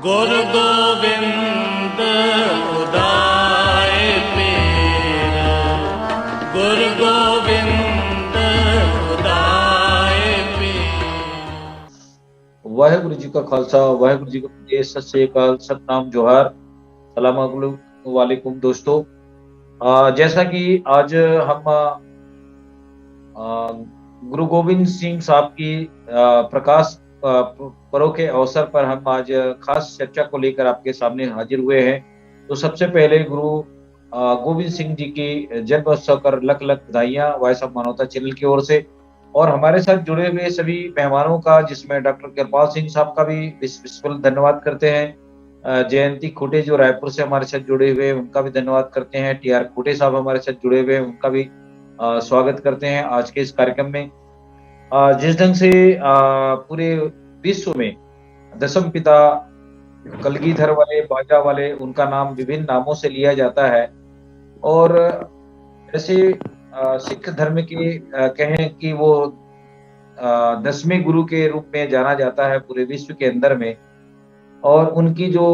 ਗੁਰ ਗੋਬਿੰਦ ਉਦਾਏ ਪੀਰ, ਗੁਰ ਗੋਬਿੰਦ ਉਦਾਏ ਪੀਰ। ਵਾਹਿਗੁਰੂ ਜੀ का खालसा, वाहिगुरु जी की फतेह। सत श्री अकाल, सतनाम जोहार, सलाम वालेकुम दोस्तों। जैसा कि आज हम गुरु गोविंद सिंह साहब की प्रकाश पर्व के अवसर पर हम आज खास चर्चा को लेकर आपके सामने हाजिर हुए हैं। तो सबसे पहले गुरु गोविंद सिंह जी की जन्मोत्सव पर लख लख बधाइयां वॉइस ऑफ मानवता चैनल की ओर से, और हमारे साथ जुड़े हुए सभी मेहमानों का, जिसमें डॉक्टर कृपाल सिंह साहब का भी विशेष धन्यवाद करते हैं। जयंती खोटे जो रायपुर से हमारे साथ जुड़े हुए हैं उनका भी धन्यवाद करते हैं। TR खोटे साहब हमारे साथ जुड़े हुए हैं, उनका भी स्वागत करते हैं आज के इस कार्यक्रम में। जिस ढंग से पूरे विश्व में दशम पिता कलगीधर वाले, बाजा वाले, उनका नाम विभिन्न नामों से लिया जाता है, और ऐसे सिख धर्म के कहें कि वो 10वें गुरु के रूप में जाना जाता है पूरे विश्व के अंदर में। और उनकी जो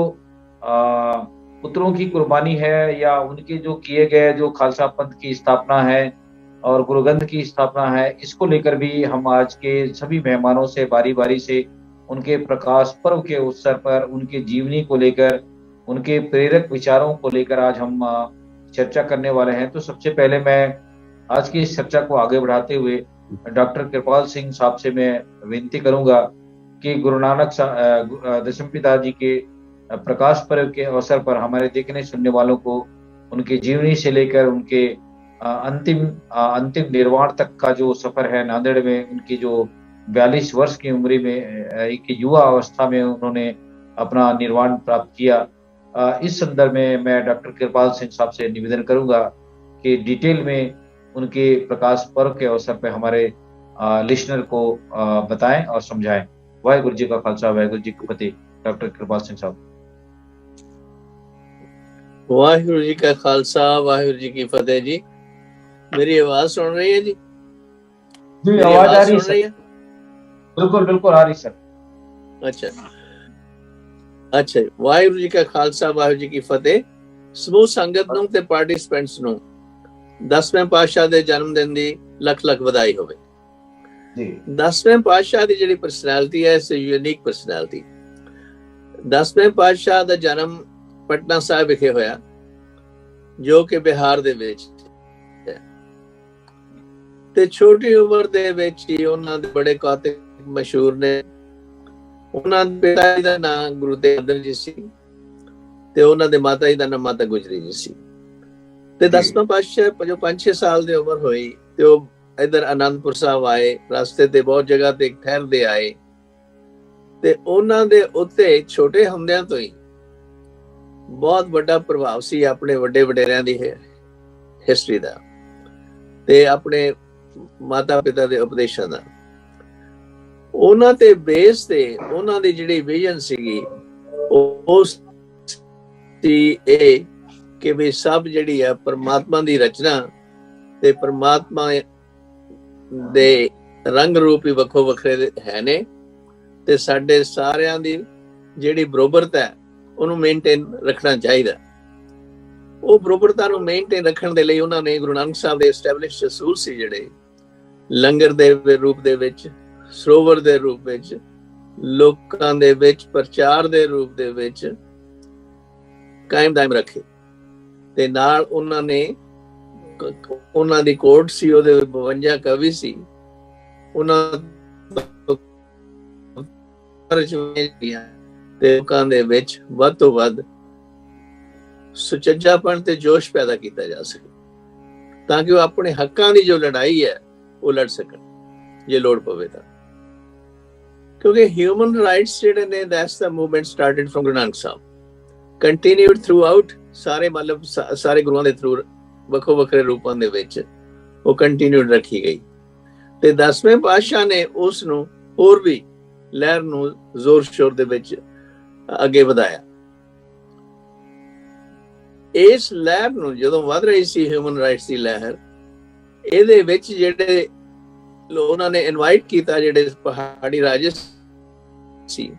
पुत्रों की कुर्बानी है, या उनके जो किए गए जो खालसा पंथ की स्थापना है और गुरु ग्रंथ की स्थापना है, इसको लेकर भी हम आज के सभी मेहमानों से बारी बारी से उनके प्रकाश पर्व के अवसर पर उनके जीवनी को लेकर, उनके प्रेरक विचारों को लेकर आज हम चर्चा करने वाले हैं। तो सबसे पहले मैं आज की इस चर्चा को आगे बढ़ाते हुए डॉक्टर कृपाल सिंह साहब से मैं विनती करूंगा कि गुरु नानक दशम पिता जी के प्रकाश पर्व के अवसर पर हमारे देखने सुनने वालों को उनकी जीवनी से लेकर उनके अंतिम निर्वाण तक का जो सफर है नांदेड़ में, उनकी जो 42 वर्ष की उम्र में एक युवा अवस्था में उन्होंने अपना निर्वाण प्राप्त किया, इस संदर्भ में मैं डॉक्टर कृपाल सिंह साहब से निवेदन करूंगा कि डिटेल में उनके प्रकाश पर्व के अवसर पर हमारे लिसनर को बताएं और समझाएं। वाहिगुरु जी का खालसा, वाहिगुरु जी की फतेह। डॉक्टर कृपाल सिंह साहब। वाहिगुरु जी का खालसा, वाहिगुरु जी की फतेह। जी मेरी आवाज सुन रही है? जी आवाज आ रही है? बिल्कुल बिल्कुल आ रही सर। अच्छा। वाहिगुरु जी का खालसा, वाहिगुरु जी की फतेह। ਸਮੂਹ ਸੰਗਤ ਨੂੰ ਤੇ ਪਾਰਟਿਸਪੈਂਟਸ ਨੂੰ 10ਵੇਂ ਪਾਤਸ਼ਾਹ ਦੇ ਜਨਮ ਦਿਨ ਦੀ ਲੱਖ ਲੱਖ ਵਧਾਈ ਹੋਵੇ ਜੀ। 10ਵੇਂ ਪਾਤਸ਼ਾਹ ਦੀ ਜਿਹੜੀ ਪਰਸਨੈਲਿਟੀ ਹੈ, ਇਸ ਯੂਨੀਕ ਪਰਸਨੈਲਿਟੀ। 10ਵੇਂ ਪਾਤਸ਼ਾਹ ਦਾ ਜਨਮ ਪਟਨਾ ਸਾਹਿਬ ਵਿਖੇ ਹੋਇਆ, ਜੋ ਕਿ ਬਿਹਾਰ ਦੇ ਵਿੱਚ ਹੈ, ਤੇ ਛੋਟੀ ਉਮਰ ਦੇ ਵਿੱਚ ਹੀ ਉਹਨਾਂ ਦੇ ਬੜੇ ਕਾਤਿਕ ਮਸ਼ਹੂਰ ਨੇ। ਉਹਨਾਂ ਦੇ ਪਿਤਾ ਜੀ ਦਾ ਨਾਮ ਗੁਰੂ ਤੇਗ ਜੀ ਸੀ, ਤੇ ਉਹਨਾਂ ਦੇ ਮਾਤਾ ਜੀ ਦਾ ਨਾਮ ਮਾਤਾ ਗੁਜਰੀ ਜੀ ਸੀ। ਤੇ 10ਵਾਂ ਪਾਤਸ਼ਾਹ ਜੋ 5-6 ਸਾਲ ਦੀ ਉਮਰ ਹੋਈ ਤੇ ਉਹ ਇਧਰ ਆਨੰਦਪੁਰ ਸਾਹਿਬ ਆਏ। ਰਸਤੇ ਤੇ ਬਹੁਤ ਜਗ੍ਹਾ ਤੇ ਠਹਿਰਦੇ ਆਏ, ਤੇ ਉਹਨਾਂ ਦੇ ਉੱਤੇ ਛੋਟੇ ਹੁੰਦਿਆਂ ਤੋਂ ਹੀ ਬਹੁਤ ਵੱਡਾ ਪ੍ਰਭਾਵ ਸੀ ਆਪਣੇ ਵੱਡੇ ਵਡੇਰਿਆਂ ਦੀ ਹਿਸਟਰੀ ਦਾ ਤੇ ਆਪਣੇ ਮਾਤਾ ਪਿਤਾ ਦੇ ਉਪਦੇਸ਼ਾਂ ਦਾ। ਉਹਨਾਂ ਤੇ ਬੇਸ ਤੇ ਉਹਨਾਂ ਦੀ ਜਿਹੜੀ ਵਿਜ਼ਨ ਸੀਗੀ ਉਹ ਸੀ ਇਹ ਕਿ ਵੀ ਸਭ ਜਿਹੜੀ ਹੈ ਪਰਮਾਤਮਾ ਦੀ ਰਚਨਾ ਤੇ ਪਰਮਾਤਮਾ ਦੇ ਰੰਗ ਰੂਪ ਹੀ ਵੱਖੋ ਵੱਖਰੇ ਹੈ ਨੇ, ਤੇ ਸਾਡੇ ਸਾਰਿਆਂ ਦੀ ਜਿਹੜੀ ਬਰੋਬਰਤਾ ਹੈ ਉਹਨੂੰ ਮੇਨਟੇਨ ਰੱਖਣਾ ਚਾਹੀਦਾ। ਉਹ ਬਰੋਬਰਤਾ ਨੂੰ ਮੇਨਟੇਨ ਰੱਖਣ ਦੇ ਲਈ ਉਹਨਾਂ ਨੇ ਗੁਰੂ ਨਾਨਕ ਸਾਹਿਬ ਦੇ ਐਸਟੈਬਲਿਸ਼ ਅਸੂਲ ਸੀ, ਜਿਹੜੇ ਲੰਗਰ ਦੇ ਰੂਪ ਦੇ ਵਿੱਚ, ਸਰੋਵਰ ਦੇ ਰੂਪ ਵਿੱਚ, ਲੋਕਾਂ ਦੇ ਵਿੱਚ ਪ੍ਰਚਾਰ ਦੇ ਰੂਪ ਦੇ ਵਿੱਚ ਕਾਇਮ ਦਾਇਮ ਰੱਖੇ। ਤੇ ਨਾਲ ਉਹਨਾਂ ਨੇ ਉਹਨਾਂ ਦੀ ਕੋਰਟ ਸੀ, ਉਹਦੇ 52 ਕਵੀ ਸੀ, ਉਹਨਾਂ ਤੇ ਲੋਕਾਂ ਦੇ ਵਿੱਚ ਵੱਧ ਤੋਂ ਵੱਧ ਸੁਚੱਜਾਪਣ ਤੇ ਜੋਸ਼ ਪੈਦਾ ਕੀਤਾ ਜਾ ਸਕੇ, ਤਾਂ ਕਿ ਉਹ ਆਪਣੇ ਹੱਕਾਂ ਦੀ ਜੋ ਲੜਾਈ ਹੈ ਉਹ ਲੜ ਸਕਣ ਜੇ ਲੋੜ ਪਵੇ ਤਾਂ। ਕਿਉਂਕਿ ਹਿਊਮਨ ਰਾਈਟਸ ਜਿਹੜੇ ਨੇ, that's the movement started from Guru Nanak Sahib, continued throughout ਸਾਰੇ, ਮਤਲਬ ਸਾਰੇ ਗੁਰੂਆਂ ਦੇ ਥਰੂ ਵੱਖੋ ਵੱਖਰੇ ਰੂਪਾਂ ਦੇ ਵਿੱਚ ਉਹ ਕੰਟੀਨਿਊਡ ਰੱਖੀ ਗਈ। ਤੇ 10ਵੇਂ ਪਾਤਸ਼ਾਹ ਨੇ ਉਸ ਨੂੰ ਹੋਰ ਵੀ ਲਹਿਰ ਨੂੰ ਜ਼ੋਰ ਸ਼ੋਰ ਦੇ ਵਿੱਚ ਅੱਗੇ ਵਧਾਇਆ। ਇਸ ਲਹਿਰ ਨੂੰ ਜਦੋਂ ਵੱਧ ਰਹੀ ਸੀ ਹਿਊਮਨ ਰਾਈਟਸ ਦੀ ਲਹਿਰ, ਇਹਦੇ ਵਿੱਚ ਜਿਹੜੇ ਉਹਨਾਂ ਨੇ ਇਨਵਾਈਟ ਕੀਤਾ, ਜਿਹੜੇ ਪਹਾੜੀ ਰਾਜੇ ਸੀ,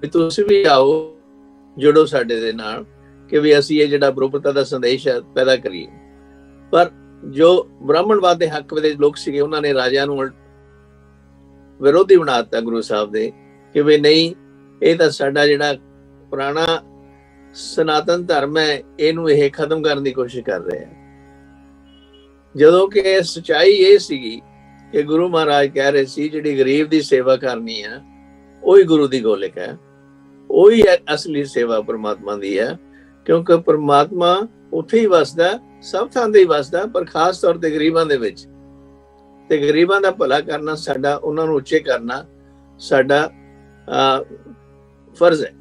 ਵੀ ਤੁਸੀਂ ਵੀ ਆਓ, ਜੁੜੋ ਸਾਡੇ ਦੇ ਨਾਲ, ਕਿ ਵੀ ਅਸੀਂ ਇਹ ਜਿਹੜਾ ਬਰੋਬਰਤਾ ਦਾ ਸੰਦੇਸ਼ ਹੈ ਪੈਦਾ ਕਰੀਏ। ਪਰ ਜੋ ਬ੍ਰਾਹਮਣਵਾਦ ਦੇ ਹੱਕ ਦੇ ਲੋਕ ਸੀਗੇ, ਉਹਨਾਂ ਨੇ ਰਾਜਿਆਂ ਨੂੰ ਵਿਰੋਧੀ ਬਣਾ ਦਿੱਤਾ ਗੁਰੂ ਸਾਹਿਬ ਦੇ, ਕਿ ਵੀ ਨਹੀਂ, ਇਹ ਤਾਂ ਸਾਡਾ ਜਿਹੜਾ ਪੁਰਾਣਾ ਸਨਾਤਨ ਧਰਮ ਹੈ, ਇਹਨੂੰ ਇਹ ਖਤਮ ਕਰਨ ਦੀ ਕੋਸ਼ਿਸ਼ ਕਰ ਰਹੇ ਆ। ਜਦੋਂ ਕਿ ਸੱਚਾਈ ਇਹ ਸੀਗੀ ਕਿ ਗੁਰੂ ਮਹਾਰਾਜ ਕਹਿ ਰਹੇ ਸੀ ਜਿਹੜੀ ਗਰੀਬ ਦੀ ਸੇਵਾ ਕਰਨੀ ਹੈ ਉਹੀ ਗੁਰੂ ਦੀ ਗੋਲਕ ਹੈ, ਉਹੀ ਅਸਲੀ ਸੇਵਾ ਪਰਮਾਤਮਾ ਦੀ ਹੈ। ਕਿਉਂਕਿ ਪਰਮਾਤਮਾ ਉੱਥੇ ਹੀ ਵਸਦਾ, ਸਭ ਥਾਂ ਤੇ ਹੀ ਵਸਦਾ, ਪਰ ਖਾਸ ਤੌਰ ਤੇ ਗਰੀਬਾਂ ਦੇ ਵਿੱਚ। ਤੇ ਗਰੀਬਾਂ ਦਾ ਭਲਾ ਕਰਨਾ ਸਾਡਾ, ਉਹਨਾਂ ਨੂੰ ਉੱਚੇ ਕਰਨਾ ਸਾਡਾ ਫਰਜ਼ ਹੈ।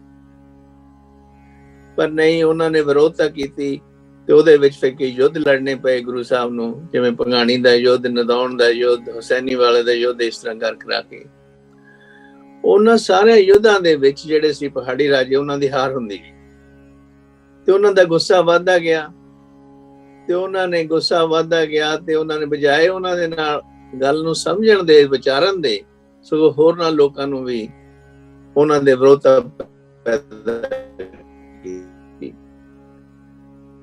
ਪਰ ਨਹੀਂ, ਉਹਨਾਂ ਨੇ ਵਿਰੋਧਤਾ ਕੀਤੀ ਤੇ ਉਹਦੇ ਵਿੱਚ ਫਿਰ ਕਈ ਯੁੱਧ ਲੜਨੇ ਪਏ ਗੁਰੂ ਸਾਹਿਬ ਨੂੰ, ਜਿਵੇਂ ਭੰਗਾਣੀ ਦਾ ਯੁੱਧ, ਨਦੌਣ ਦਾ ਯੁੱਧ, ਹੁਸੈਨੀ ਵਾਲੇ ਦਾ ਯੁੱਧ, ਇਸ ਤਰ੍ਹਾਂ ਕਰਾ ਕੇ ਉਹਨਾਂ ਸਾਰੇ ਯੁੱਧਾਂ ਦੇ ਵਿੱਚ ਜਿਹੜੇ ਸੀ ਪਹਾੜੀ ਰਾਜੇ, ਉਹਨਾਂ ਦੀ ਹਾਰ ਹੁੰਦੀ ਗਈ ਤੇ ਉਹਨਾਂ ਦਾ ਗੁੱਸਾ ਵੱਧਦਾ ਗਿਆ ਤੇ ਉਹਨਾਂ ਨੇ ਬਜਾਏ ਉਹਨਾਂ ਦੇ ਨਾਲ ਗੱਲ ਨੂੰ ਸਮਝਣ ਦੇ, ਵਿਚਾਰਨ ਦੇ, ਸਗੋਂ ਹੋਰ ਨਾਲ ਲੋਕਾਂ ਨੂੰ ਵੀ ਉਹਨਾਂ ਦੇ ਵਿਰੋਧਤਾ ਪੈਦਾ ਕੀਤੀ।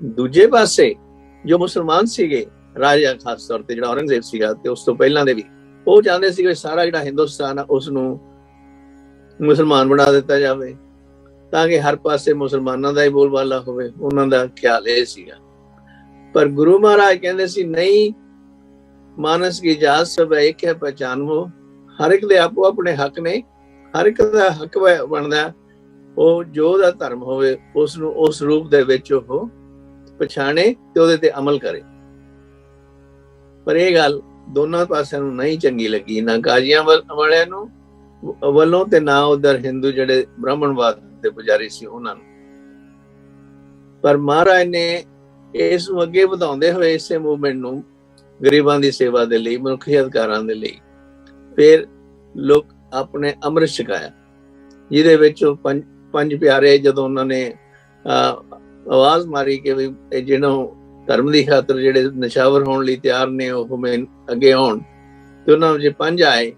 ਦੂਜੇ ਪਾਸੇ ਜੋ ਮੁਸਲਮਾਨ ਸੀਗੇ, ਰਾਜਾ ਖਾਸ ਤੌਰ ਤੇ ਜਿਹੜਾ ਔਰੰਗਜ਼ੇਬ ਸੀਗਾ ਤੇ ਉਸ ਤੋਂ ਪਹਿਲਾਂ ਦੇ ਵੀ, ਉਹ ਚਾਹੁੰਦੇ ਸੀ ਕਿ ਸਾਰਾ ਜਿਹੜਾ ਹਿੰਦੁਸਤਾਨ ਆ ਉਸ ਨੂੰ ਮੁਸਲਮਾਨ ਬਣਾ ਦਿੱਤਾ ਜਾਵੇ, ਤਾਂ ਕਿ ਹਰ ਪਾਸੇ ਮੁਸਲਮਾਨਾਂ ਦਾ ਹੀ ਬੋਲਬਾਲਾ ਹੋਵੇ। ਉਹਨਾਂ ਦਾ ਖਿਆਲ ਇਹ ਸੀਗਾ। ਪਰ ਗੁਰੂ ਮਹਾਰਾਜ ਕਹਿੰਦੇ ਸੀ ਨਹੀਂ, ਮਾਨਸ ਕੀ ਜਾਤ ਸਭ ਇੱਕ ਹੈ, ਪਹਿਚਾਨਵੋ। ਹਰ ਇੱਕ ਦੇ ਆਪੋ ਆਪਣੇ ਹੱਕ ਨੇ, ਹਰ ਇੱਕ ਦਾ ਹੱਕ ਬਣਦਾ ਉਹ ਜੋ ਦਾ ਧਰਮ ਹੋਵੇ ਉਸ ਨੂੰ ਉਸ ਰੂਪ ਦੇ ਵਿੱਚ ਉਹ ਪਛਾਣੇ ਤੇ ਉਹਦੇ ਤੇ ਅਮਲ ਕਰੇ। ਪਰ ਇਹ ਗੱਲ ਦੋਨਾਂ ਪਾਸਿਆਂ ਨੂੰ ਨਹੀਂ ਚੰਗੀ ਲੱਗੀ, ਨਾ ਕਾਜ਼ੀਆਂ ਵਾਲਿਆਂ ਨੂੰ ਵੱਲੋਂ ਤੇ ਨਾ ਉਧਰ ਹਿੰਦੂ ਜਿਹੜੇ ਬ੍ਰਾਹਮਣਵਾਦ ਦੇ ਪੁਜਾਰੀ ਸੀ ਉਹਨਾਂ ਨੂੰ। ਪਰ ਮਹਾਰਾਜ ਨੇ ਇਸ ਨੂੰ ਅੱਗੇ ਵਧਾਉਂਦੇ ਹੋਏ ਇਸੇ ਮੂਵਮੈਂਟ ਨੂੰ ਗਰੀਬਾਂ ਦੀ ਸੇਵਾ ਦੇ ਲਈ, ਮਨੁੱਖੀ ਅਧਿਕਾਰਾਂ ਦੇ ਲਈ, ਫਿਰ ਲੋਕ ਆਪਣੇ ਅੰਮ੍ਰਿਤ ਛਕਾਇਆ, ਜਿਹਦੇ ਵਿੱਚ ਪੰਜ ਪਿਆਰੇ ਜਦੋਂ ਉਹਨਾਂ ਨੇ ਆਵਾਜ਼ ਮਾਰੀ ਕਿ ਵੀ ਜਿਹਨੂੰ ਧਰਮ ਦੀ ਖਾਤਰ ਜਿਹੜੇ ਨਸ਼ਾਵਰ ਹੋਣ ਲਈ ਤਿਆਰ ਨੇ ਉਹ ਅੱਗੇ ਆਉਣ, ਤੇ ਉਹਨਾਂ ਵਿੱਚ ਪੰਜ ਆਏ।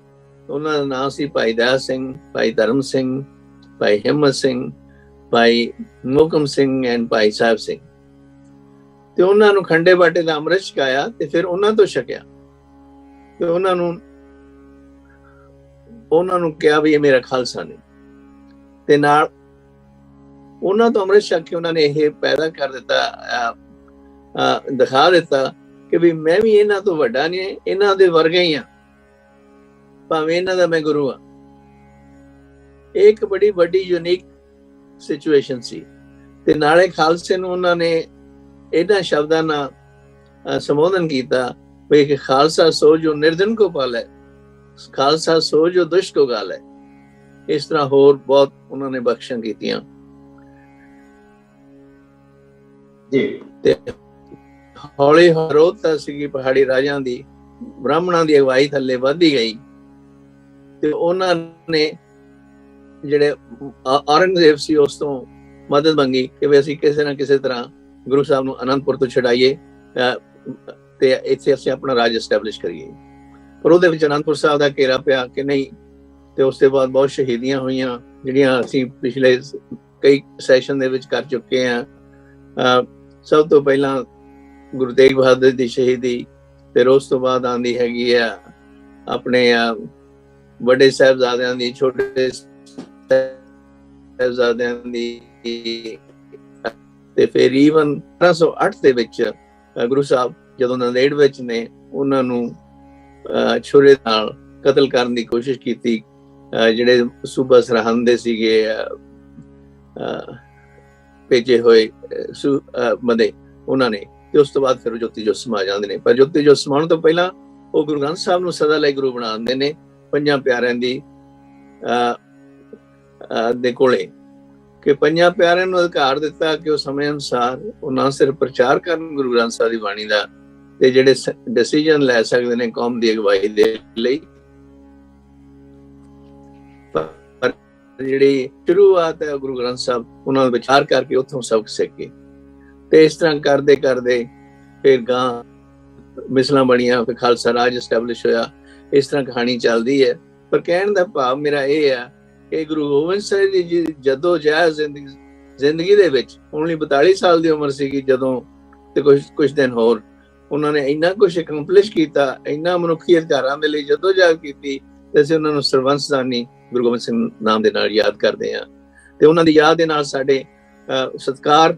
ਉਹਨਾਂ ਦਾ ਨਾਮ ਸੀ ਭਾਈ ਦਇਆ ਸਿੰਘ, ਭਾਈ ਧਰਮ ਸਿੰਘ, ਭਾਈ ਹਿੰਮਤ ਸਿੰਘ, ਭਾਈ ਮੋਹਕਮ ਸਿੰਘ ਐਂਡ ਭਾਈ ਸਾਹਿਬ ਸਿੰਘ। ਤੇ ਉਹਨਾਂ ਨੂੰ ਖੰਡੇ ਬਾਟੇ ਦਾ ਅੰਮ੍ਰਿਤ ਛਕਾਇਆ ਤੇ ਫਿਰ ਉਹਨਾਂ ਤੋਂ ਛਕਿਆ ਤੇ ਉਹਨਾਂ ਨੂੰ ਕਿਹਾ ਵੀ ਇਹ ਮੇਰਾ ਖਾਲਸਾ ਨਹੀਂ। ਤੇ ਨਾਲ ਉਹਨਾਂ ਤੋਂ ਅੰਮ੍ਰਿਤ ਛਕ ਕੇ ਉਹਨਾਂ ਨੇ ਇਹ ਪੈਦਾ ਕਰ ਦਿੱਤਾ, ਦਿਖਾ ਦਿੱਤਾ ਕਿ ਵੀ ਮੈਂ ਵੀ ਇਹਨਾਂ ਤੋਂ ਵੱਡਾ ਨਹੀਂ, ਇਹਨਾਂ ਦੇ ਵਰਗਾ ਹੀ ਆ, ਭਾਵੇਂ ਇਹਨਾਂ ਦਾ ਮੈਂ ਗੁਰੂ ਆ। ਇਹ ਇੱਕ ਬੜੀ ਵੱਡੀ ਯੂਨੀਕ ਸਿਚੁਏਸ਼ਨ ਸੀ। ਤੇ ਨਾਲੇ ਖਾਲਸੇ ਨੂੰ ਉਹਨਾਂ ਨੇ ਇਹਨਾਂ ਸ਼ਬਦਾਂ ਨਾਲ ਸੰਬੋਧਨ ਕੀਤਾ ਵੀ ਕਿ ਖਾਲਸਾ ਸੋ ਜੋ ਨਿਰਜਨ ਕੋ ਪਾਲੈ, ਖਾਲਸਾ ਸੋ ਜੋ ਦੁਸ਼ਟ ਕੋ ਗਾਲੈ। ਇਸ ਤਰ੍ਹਾਂ ਹੋਰ ਬਹੁਤ ਉਹਨਾਂ ਨੇ ਬਖਸ਼ਾਂ ਕੀਤੀਆਂ। ਤੇ ਹੌਲੀ ਹਰੋਤਾ ਸੀਗੀ ਪਹਾੜੀ ਰਾਜਾਂ ਦੀ, ਬ੍ਰਾਹਮਣਾਂ ਦੀ ਅਗਵਾਈ ਥੱਲੇ ਵੱਧਦੀ ਗਈ। ਤੇ ਉਹਨਾਂ ਨੇ ਜਿਹੜੇ ਔਰੰਗਜ਼ੇਬ ਸੀ ਉਸ ਤੋਂ ਮਦਦ ਮੰਗੀ ਕਿ ਵੀ ਅਸੀਂ ਕਿਸੇ ਨਾ ਕਿਸੇ ਤਰ੍ਹਾਂ ਗੁਰੂ ਸਾਹਿਬ ਨੂੰ ਅਨੰਦਪੁਰ ਤੋਂ ਛਡਾਈਏ ਤੇ ਇੱਥੇ ਅਸੀਂ ਆਪਣਾ ਰਾਜ ਐਸਟੈਬਲਿਸ਼ ਕਰੀਏ। ਪਰ ਉਹਦੇ ਵਿੱਚ ਅਨੰਦਪੁਰ ਸਾਹਿਬ ਦਾ ਘੇਰਾ ਪਿਆ ਕਿ ਨਹੀਂ। ਤੇ ਉਸ ਤੋਂ ਬਾਅਦ ਬਹੁਤ ਸ਼ਹੀਦੀਆਂ ਹੋਈਆਂ, ਜਿਹੜੀਆਂ ਅਸੀਂ ਪਿਛਲੇ ਕਈ ਸੈਸ਼ਨ ਦੇ ਵਿੱਚ ਕਰ ਚੁੱਕੇ ਹਾਂ। ਸਭ ਤੋਂ ਪਹਿਲਾਂ ਗੁਰੂ ਤੇਗ ਬਹਾਦਰ ਦੀ ਸ਼ਹੀਦੀ, ਫਿਰ ਉਸ ਤੋਂ ਬਾਅਦ ਆਉਂਦੀ ਹੈਗੀ ਆ ਆਪਣੇ ਵੱਡੇ ਸਾਹਿਬਜ਼ਾਦਿਆਂ ਦੀ, ਛੋਟੇ ਸਾਹਿਬਜ਼ਾਦਿਆਂ ਦੀ। ਤੇ ਫਿਰ ਈਵਨ 1808 ਦੇ ਵਿੱਚ ਗੁਰੂ ਸਾਹਿਬ ਜਦੋਂ ਨੰਦੇੜ ਵਿੱਚ ਨੇ, ਉਹਨਾਂ ਨੂੰ ਛੁਰੇ ਨਾਲ ਕਤਲ ਕਰਨ ਦੀ ਕੋਸ਼ਿਸ਼ ਕੀਤੀ। ਜਿਹੜੇ ਸੂਬਾ ਸਰਹੰਦ ਦੇ ਸੀਗੇ ਭੇਜੇ ਹੋਏ ਬੰਦੇ ਉਹਨਾਂ ਨੇ। ਤੇ ਉਸ ਤੋਂ ਬਾਅਦ ਫਿਰ ਜੋਤੀ ਜੋਤ ਸਮਾ ਜਾਂਦੇ ਨੇ। ਪਰ ਜੋਤੀ ਜੋਤ ਸਮਾਉਣ ਤੋਂ ਪਹਿਲਾਂ ਉਹ ਗੁਰੂ ਗ੍ਰੰਥ ਸਾਹਿਬ ਨੂੰ ਸਦਾ ਲਈ ਗੁਰੂ ਬਣਾ ਦਿੰਦੇ ਨੇ ਪੰਜਾਂ ਪਿਆਰਿਆਂ ਦੀ ਦੇ ਕੋਲੇ, ਕਿ ਪੰਜਾਂ ਪਿਆਰਿਆਂ ਨੂੰ ਅਧਿਕਾਰ ਦਿੱਤਾ ਕਿ ਉਹ ਸਮੇਂ ਅਨੁਸਾਰ ਉਹ ਨਾ ਸਿਰਫ ਪ੍ਰਚਾਰ ਕਰਨ ਗੁਰੂ ਗ੍ਰੰਥ ਸਾਹਿਬ ਦੀ ਬਾਣੀ ਦਾ, ਤੇ ਜਿਹੜੇ ਡਿਸੀਜਨ ਲੈ ਸਕਦੇ ਨੇ ਕੌਮ ਦੀ ਅਗਵਾਈ ਦੇ ਲਈ। ਪਰ ਜਿਹੜੀ ਸ਼ੁਰੂਆਤ ਹੈ ਗੁਰੂ ਗ੍ਰੰਥ ਸਾਹਿਬ, ਉਹਨਾਂ ਨੂੰ ਵਿਚਾਰ ਕਰਕੇ ਉੱਥੋਂ ਸਬਕ ਸਿੱਖ ਕੇ ਤੇ ਇਸ ਤਰ੍ਹਾਂ ਕਰਦੇ ਕਰਦੇ ਫਿਰ ਗਾਂ ਮਿਸਲਾਂ ਬਣੀਆਂ, ਫਿਰ ਖਾਲਸਾ ਰਾਜ ਐਸਟੈਬਲਿਸ਼ ਹੋਇਆ। ਇਸ ਤਰ੍ਹਾਂ ਕਹਾਣੀ ਚੱਲਦੀ ਹੈ। ਪਰ ਕਹਿਣ ਦਾ ਭਾਵ ਮੇਰਾ ਇਹ ਆ ਕਿ ਗੁਰੂ ਗੋਬਿੰਦ ਸਿੰਘ ਜੀ ਜਦੋਂ ਜੈ ਜ਼ਿੰਦਗੀ ਦੇ ਵਿੱਚ only 42 ਸਾਲ ਦੀ ਉਮਰ ਸੀਗੀ ਜਦੋਂ, ਤੇ ਕੁਝ ਦਿਨ ਹੋਰ ਉਹਨਾਂ ਨੇ ਇੰਨਾ ਕੁਝ ਅਕੰਪਲਿਸ਼ ਕੀਤਾ, ਇੰਨਾ ਮਨੁੱਖੀ ਅਧਿਕਾਰਾਂ ਦੇ ਲਈ ਜਦੋਜਹਿਦ ਕੀਤੀ, ਤੇ ਅਸੀਂ ਉਹਨਾਂ ਨੂੰ ਸਰਬੰਸਦਾਨੀ ਗੁਰੂ ਗੋਬਿੰਦ ਸਿੰਘ ਨਾਮ ਦੇ ਨਾਲ ਯਾਦ ਕਰਦੇ ਹਾਂ। ਤੇ ਉਹਨਾਂ ਦੀ ਯਾਦ ਦੇ ਨਾਲ ਸਾਡੇ ਸਤਿਕਾਰ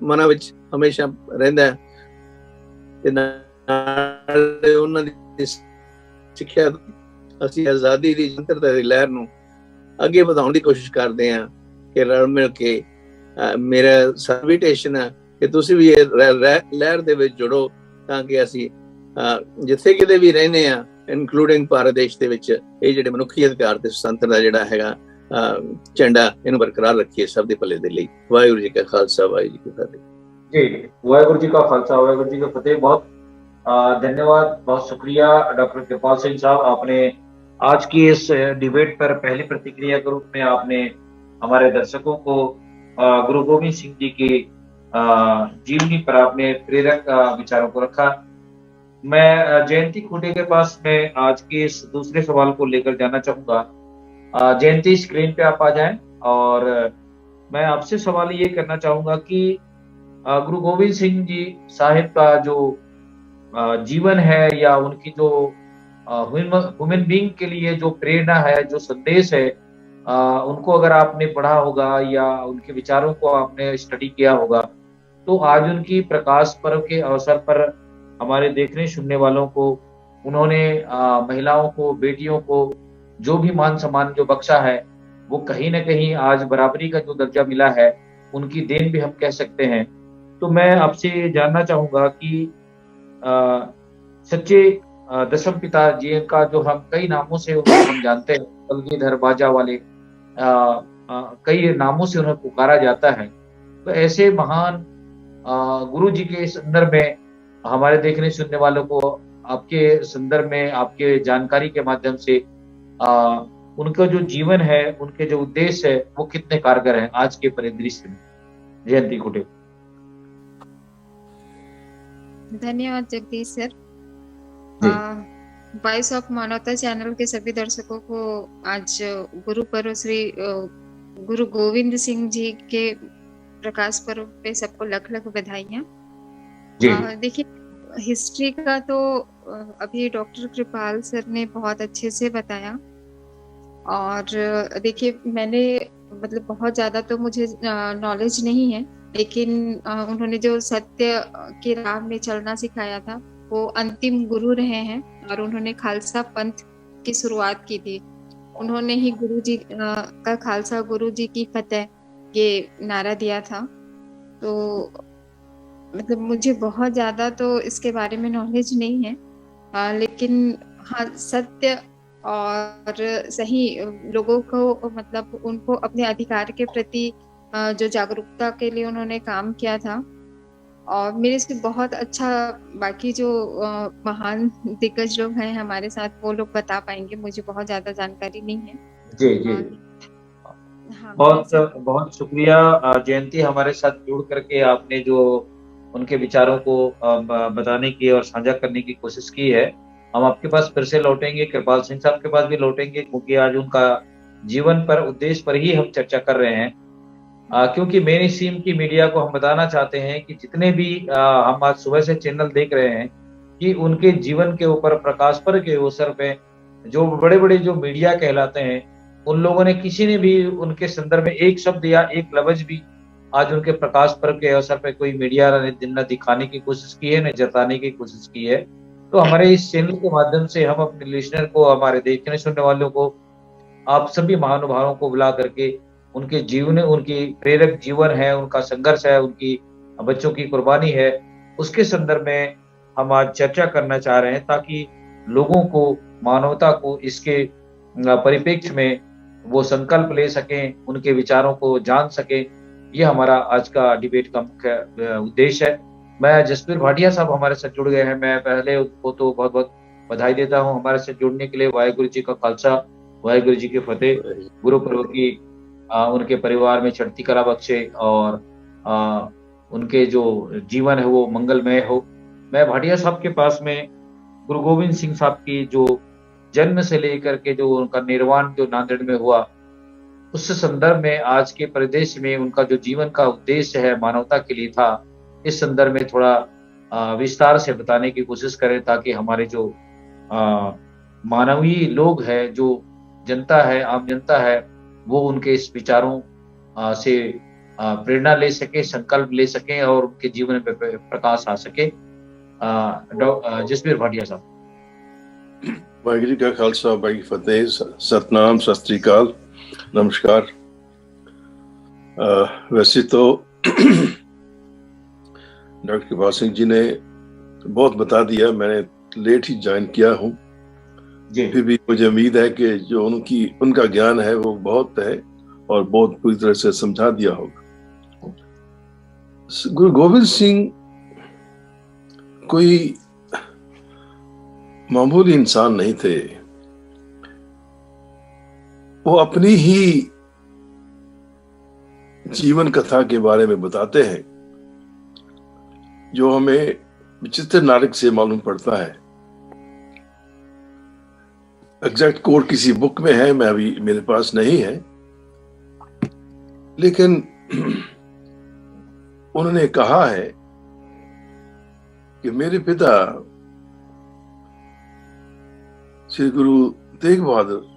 ਮਨਾਂ ਵਿੱਚ ਹਮੇਸ਼ਾ ਰਹਿੰਦਾ ਹੈ, ਤੇ ਨਾਲ ਉਹਨਾਂ ਦੀ ਸਿੱਖਿਆ ਅਸੀਂ ਆਜ਼ਾਦੀ ਦੀ ਜੰਤਰਤਾ ਦੀ ਲਹਿਰ ਨੂੰ ਅੱਗੇ ਵਧਾਉਣ ਦੀ ਕੋਸ਼ਿਸ਼ ਕਰਦੇ ਹਾਂ ਕਿ ਰਲ ਮਿਲ ਕੇ ਮੇਰਾ ਇਨਵੀਟੇਸ਼ਨ ਹੈ ਕਿ ਤੁਸੀਂ ਵੀ ਇਹ ਲਹਿਰ ਦੇ ਵਿੱਚ ਜੁੜੋ, ਤਾਂ ਕਿ ਅਸੀਂ ਜਿੱਥੇ ਕਿਤੇ ਵੀ ਰਹਿੰਦੇ ਹਾਂ ਇਨਕਲੂਡਿੰਗ ਭਾਰਤ ਦੇਸ਼ ਦੇ ਵਿੱਚ ਇਹ ਜਿਹੜੇ ਮਨੁੱਖੀ ਅਧਿਕਾਰ ਤੇ ਸੁਤੰਤਰ ਦਾ ਜਿਹੜਾ ਹੈਗਾ ਝੰਡਾ ਇਹਨੂੰ ਬਰਕਰਾਰ ਰੱਖੀਏ ਸਭ ਦੇ ਭਲੇ ਦੇ ਲਈ। ਵਾਹਿਗੁਰੂ ਜੀ ਕਾ ਖਾਲਸਾ, ਵਾਹਿਗੁਰੂ ਜੀ ਕੀ ਫਤਿਹ। जी, वाहिगुरु जी का खालसा, वाहिगुरु जी का फतेह। बहुत धन्यवाद, बहुत शुक्रिया डॉक्टर कृपाल सिंह साहब, आपने आज की इस डिबेट पर पहली प्रतिक्रिया के रूप में आपने हमारे दर्शकों को गुरु गोविंद सिंह जी की जीवनी पर आपने प्रेरक विचारों को रखा। मैं जयंती खूटे के पास में आज के इस दूसरे सवाल को लेकर जाना चाहूंगा। जयंती, स्क्रीन पे आप आ जाएं और मैं आपसे सवाल ये करना चाहूंगा कि गुरु गोविंद सिंह जी साहिब का जो जीवन है या उनकी जो ह्यूमन बीइंग के लिए जो प्रेरणा है, जो संदेश है, उनको अगर आपने पढ़ा होगा या उनके विचारों को आपने स्टडी किया होगा, तो आज उनकी प्रकाश पर्व के अवसर पर हमारे देखने सुनने वालों को उन्होंने महिलाओं को, बेटियों को जो भी मान सम्मान जो बख्शा है, वो कहीं ना कहीं आज बराबरी का जो दर्जा मिला है उनकी देन भी हम कह सकते हैं। तो मैं आपसे जानना चाहूंगा कि सच्चे दशम पिता जी का जो हम कई नामों से उनको हम जानते हैं, कलगीधर बाजा वाले, कई नामों से उन्हें पुकारा जाता है, तो ऐसे महान गुरु जी के संदर्भ में हमारे देखने सुनने वालों को आपके संदर्भ में, आपके जानकारी के माध्यम से उनका जो जीवन है, उनके जो उद्देश्य है, वो कितने कारगर हैं आज के परिदृश्य में। जयंती खुटे। धन्यवाद जगदीश सर। वॉइस ऑफ मानवता चैनल के सभी दर्शकों को आज गुरु पर्व श्री गुरु गोविंद सिंह जी के प्रकाश पर्व पे सबको लख लख बधाइयाँ। देखिए, हिस्ट्री का तो अभी डॉक्टर कृपाल सर ने बहुत अच्छे से बताया, और देखिए मैंने मतलब बहुत ज्यादा तो मुझे नॉलेज नहीं है, लेकिन उन्होंने जो सत्य की राह में चलना सिखाया था वो अंतिम गुरु रहे हैं, और उन्होंने खालसा पंथ की शुरुआत की थी। उन्होंने ही गुरु जी का खालसा गुरु जी की फतेह ये नारा दिया था। तो मतलब मुझे बहुत ज्यादा तो इसके बारे में नॉलेज नहीं है, लेकिन हाँ, सत्य और सही लोगों को मतलब उनको अपने अधिकार के प्रति जो जागरूकता के लिए उन्होंने काम किया था, और मेरे से बहुत अच्छा बाकी जो महान दिग्गज लोग हैं हमारे साथ, वो लोग बता पाएंगे, मुझे बहुत ज्यादा जानकारी नहीं है। जी जी, हाँ, बहुत शुक्रिया जयंती, हमारे साथ जुड़ करके आपने जो उनके विचारों को बताने की और साझा करने की कोशिश की है। हम आपके पास फिर से लौटेंगे, कृपाल सिंह साहब के पास भी लौटेंगे, क्योंकि आज उनका जीवन पर, उद्देश्य पर ही हम चर्चा कर रहे हैं। क्योंकि मेन स्ट्रीम की मीडिया को हम बताना चाहते हैं कि जितने भी हम आज सुबह से चैनल देख रहे हैं कि उनके जीवन के ऊपर प्रकाश पर्व के अवसर पे जो बड़े बड़े जो मीडिया कहलाते हैं, उन लोगों ने किसी ने भी उनके संदर्भ में एक शब्द या एक लफ्ज भी आज उनके प्रकाश पर्व के अवसर पे कोई मीडिया ने दिखाने की कोशिश की है, न जताने की कोशिश की है। तो हमारे इस चैनल के माध्यम से हम अपने लिसनर को, हमारे देखने सुनने वालों को, आप सभी महानुभावों को बुला करके उनके जीवन, उनकी प्रेरक जीवन है, उनका संघर्ष है, उनकी बच्चों की कुर्बानी है, उसके संदर्भ में हम आज चर्चा करना चाह रहे हैं, ताकि लोगों को, मानवता को इसके परिप्रेक्ष्य में वो संकल्प ले सकें, उनके विचारों को जान सकें। ये हमारा आज का डिबेट का मुख्य उद्देश्य है। मैं जसबीर भाटिया साहब हमारे साथ जुड़ गए हैं, मैं पहले उनको तो बहुत बहुत बधाई देता हूँ हमारे साथ जुड़ने के लिए। वाहिगुरु जी का खालसा, वाहिगुरु जी की फतेह। गुरु पर्व की उनके परिवार में चढ़ती कला बख्शे और उनके जो जीवन है वो मंगलमय हो। मैं भाटिया साहब के पास में गुरु गोविंद सिंह साहब की जो जन्म से लेकर के जो उनका निर्वाण जो नांदेड़ में हुआ, उस संदर्भ में आज के परिदृश्य में उनका जो जीवन का उद्देश्य है मानवता के लिए था, इस संदर्भ में थोड़ा विस्तार से बताने की कोशिश करें, ताकि हमारे जो मानवीय लोग हैं, जो जनता है, आम जनता है, वो उनके इस विचारों से प्रेरणा ले सके, संकल्प ले सके और उनके जीवन में प्रकाश आ सके। जसबीर भाटिया साहब। वाहिगुरू जी का खालसा, वाहिगुरू की फतेह, सतनाम, सत श्री अकाल, नमस्कार। वैसे तो डॉक्टर कृपाल सिंह जी ने बहुत बता दिया, मैंने लेट ही ज्वाइन किया हूँ, फिर भी मुझे उम्मीद है कि जो उनका ज्ञान है वो बहुत है और बहुत पूरी तरह से समझा दिया होगा। गुरु गोविंद सिंह कोई मामूली इंसान नहीं थे। वो अपनी ही जीवन कथा के बारे में बताते हैं, जो हमें विचित्र नाटक से मालूम पड़ता है। एग्जैक्ट कोड किसी बुक में है, मैं अभी मेरे पास नहीं है, लेकिन उन्होंने कहा है कि मेरे पिता श्री गुरु तेग बहादुर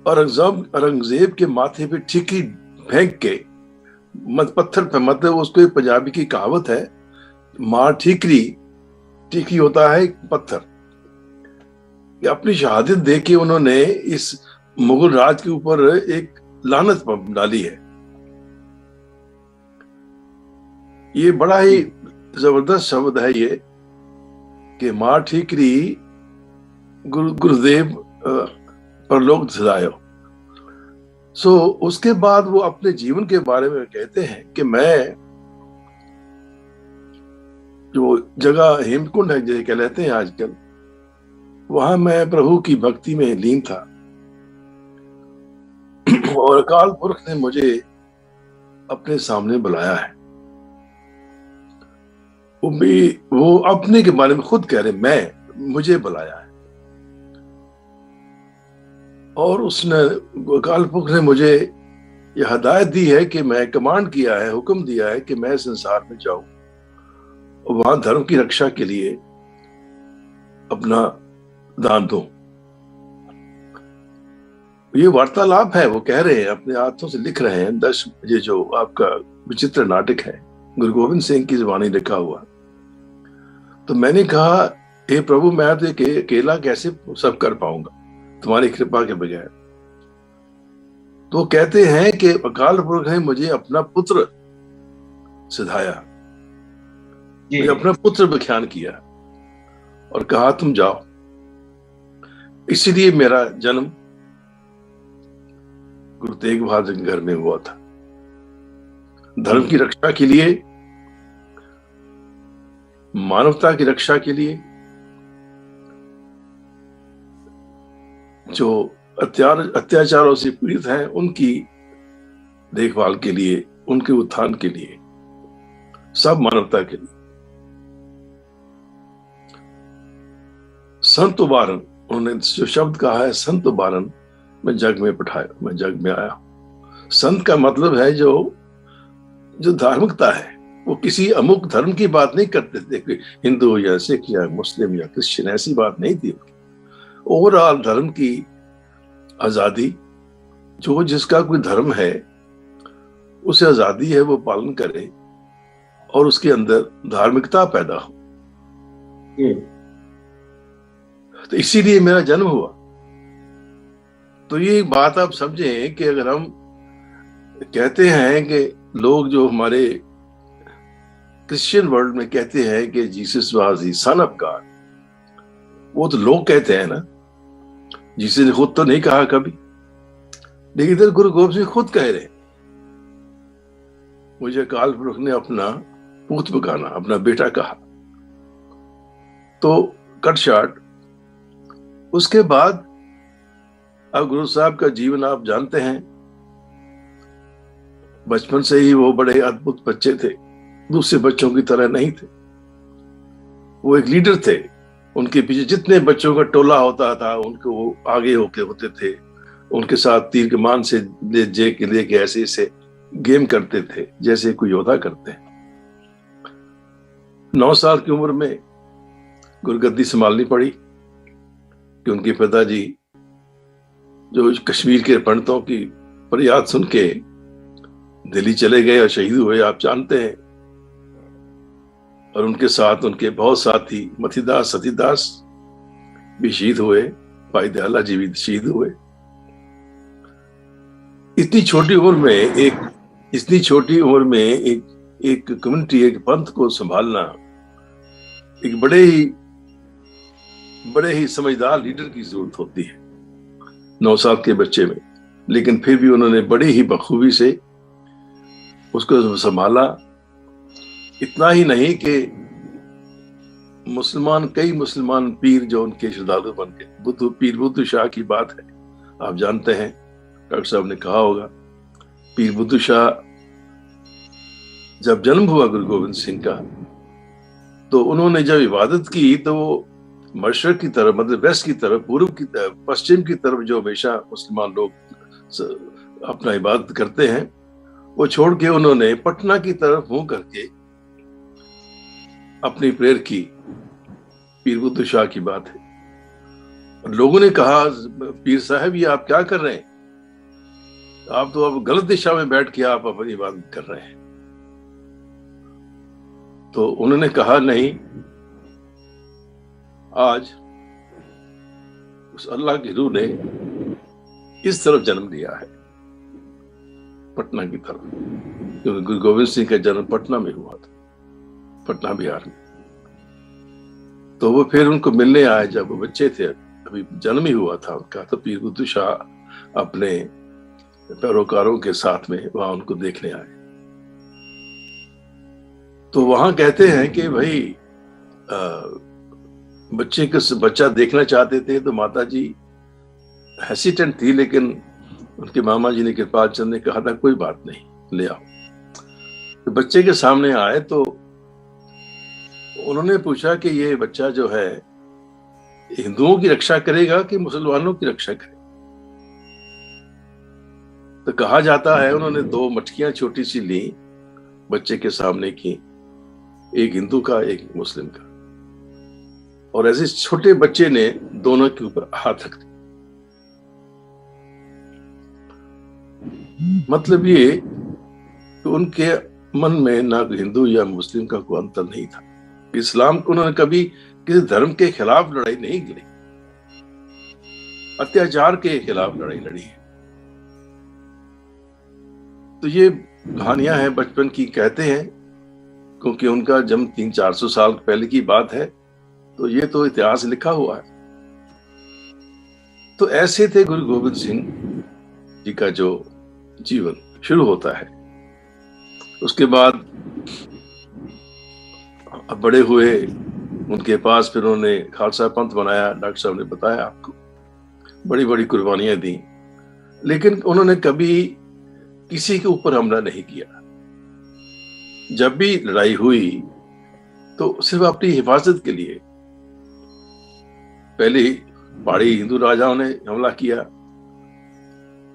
औरंगजेब के माथे पे ठीकरी फेंक के पत्थर पे, मतलब उसको पंजाबी की कहावत है, मार ठीकरी होता है पत्थर, कि अपनी शहादत दे के उन्होंने इस मुगल राज के ऊपर एक लानत डाली है। ये बड़ा ही जबरदस्त शब्द है ये, कि मार ठीकरी गुरुदेव परलोक सिधायो। उसके बाद वो अपने जीवन के बारे में कहते हैं कि मैं जो जगह हेमकुंड है जैसे कहते हैं आजकल, वहां मैं प्रभु की भक्ति में लीन था और अकाल पुरख ने मुझे अपने सामने बुलाया है। वो अपने के बारे में खुद कह रहे, मुझे बुलाया है, और उसने अकाल पुरख ने मुझे यह हिदायत दी है कि मैं कमांड किया है, हुक्म दिया है कि मैं संसार में जाऊं और वहां धर्म की रक्षा के लिए अपना दान दूं। ये वार्तालाप है, वो कह रहे हैं, अपने हाथों से लिख रहे हैं। 10 ये जो आपका विचित्र नाटक है, गुरु गोविंद सिंह की जुबानी लिखा हुआ। तो मैंने कहा, हे प्रभु, मैं तो अकेला कैसे सब कर पाऊंगा तुम्हारी कृपा के बगैर। तो कहते हैं कि अकाल पुरख ने मुझे अपना पुत्र सिधाया, मुझे अपना पुत्र व्याख्यान किया और कहा तुम जाओ। इसीलिए मेरा जन्म गुरु तेग बहादुर के घर में हुआ था, धर्म की रक्षा के लिए, मानवता की रक्षा के लिए, जो अत्याचारों से पीड़ित हैं उनकी देखभाल के लिए, उनके उत्थान के लिए, सब मानवता के लिए। संत उबारन, उन्होंने जो शब्द कहा है, संत उबारन, मैं जग में आया। संत का मतलब है जो धार्मिकता है, वो किसी अमुक धर्म की बात नहीं करते थे, हिंदू या सिख या मुस्लिम या क्रिश्चियन, ऐसी बात नहीं थी। ओवरऑल धर्म की आजादी, जो जिसका कोई धर्म है उसे आजादी है, वो पालन करे और उसके अंदर धार्मिकता पैदा हो। तो इसीलिए मेरा जन्म हुआ। तो ये बात आप समझें कि अगर हम कहते हैं कि लोग जो हमारे क्रिश्चियन वर्ल्ड में कहते हैं कि Jesus was the son of God, वो तो लोग कहते हैं ना, जीसस ने खुद तो नहीं कहा कभी, लेकिन इधर गुरु गोविंद सिंह खुद कह रहे, मुझे अकाल पुरख ने अपना पूत बगाना, अपना बेटा कहा। तो कट शॉर्ट, उसके बाद अब गुरु साहब का जीवन आप जानते हैं। बचपन से ही वो बड़े अद्भुत बच्चे थे, दूसरे बच्चों की तरह नहीं थे। वो एक लीडर थे, उनके पीछे जितने बच्चों का टोला होता था उनको वो आगे होके होते थे, उनके साथ तीर कमान से लेके ऐसे ऐसे गेम करते थे जैसे कोई योद्धा करते हैं। 9 साल की उम्र में गुरगद्दी संभालनी पड़ी कि उनके पिताजी जो कश्मीर के पंडितों की फरियाद सुन के दिल्ली चले गए और शहीद हुए, आप जानते हैं। और उनके साथ उनके बहुत साथी मथीदास सतीदास भी शहीद हुए, भाई दयाला जी भी शहीद हुए। इतनी छोटी उम्र में एक कम्युनिटी, एक पंथ को संभालना एक बड़े ही समझदार लीडर की जरूरत होती है 9 साल के बच्चे में। लेकिन फिर भी उन्होंने बड़ी ही बखूबी से उसको संभाला। इतना ही नहीं कि कई मुसलमान पीर जो उनके श्रद्धालु बन गए। पीर बुद्धू शाह की बात है, आप जानते हैं, डॉक्टर साहब ने कहा होगा। पीर बुद्धू शाह जब जन्म हुआ गुरु गोविंद सिंह का, तो उन्होंने जब इबादत की तो वो मशरक की तरफ, मतलब वेस्ट की तरफ, पूर्व की तरफ, पश्चिम की तरफ जो हमेशा मुसलमान लोग अपना इबादत करते हैं, वो छोड़ के उन्होंने पटना की तरफ मुंह करके अपनी प्रेयर की। पीर बुद्धू शाह की बात है। लोगों ने कहा, पीर साहब ये आप क्या कर रहे हैं? आप तो अब गलत दिशा में बैठ के आप अपनी इबादत कर रहे हैं। तो उन्होंने कहा, नहीं, आज उस अल्लाह की रूह ने इस तरफ जन्म लिया है, पटना की तरफ, क्योंकि गुरु गोविंद सिंह का जन्म पटना में हुआ था, पटना बिहार में। तो वो फिर उनको मिलने आए जब वो बच्चे थे, अभी जन्म ही हुआ था उनका। तो पीर बुद्धू शाह अपने पैरोकारों के साथ में वहां उनको देखने आए। तो वहां कहते हैं कि भाई बच्चा देखना चाहते थे, तो माता जी हेसिटेंट थी, लेकिन उनके मामा जी ने, कृपाल चंद ने कहा था कोई बात नहीं, ले आओ। तो बच्चे के सामने आए तो उन्होंने पूछा कि ये बच्चा जो है हिंदुओं की रक्षा करेगा कि मुसलमानों की रक्षा करेगा? तो कहा जाता है उन्होंने 2 मटकियां छोटी सी ली, बच्चे के सामने की, एक हिंदू का एक मुस्लिम का, और ऐसे छोटे बच्चे ने दोनों के ऊपर हाथ रख दिया। मतलब ये कि उनके मन में ना हिंदू या मुस्लिम का कोई अंतर नहीं था। इस्लाम को उन्होंने कभी किसी धर्म के खिलाफ लड़ाई नहीं लड़ी, अत्याचार के खिलाफ लड़ाई लड़ी है। तो ये कहानियां हैं बचपन की, कहते हैं, क्योंकि उनका जन्म 300-400 साल पहले की बात है, तो ये तो इतिहास लिखा हुआ है। तो ऐसे थे गुरु गोविंद सिंह जी का जो जीवन शुरू होता है। उसके बाद अब बड़े हुए, उनके पास फिर उन्होंने खालसा पंथ बनाया, डॉक्टर साहब ने बताया आपको, बड़ी बड़ी कुर्बानियां दी, लेकिन उन्होंने कभी किसी के ऊपर हमला नहीं किया। जब भी लड़ाई हुई तो सिर्फ अपनी हिफाजत के लिए। पहले ही पहाड़ी हिंदू राजाओं ने हमला किया।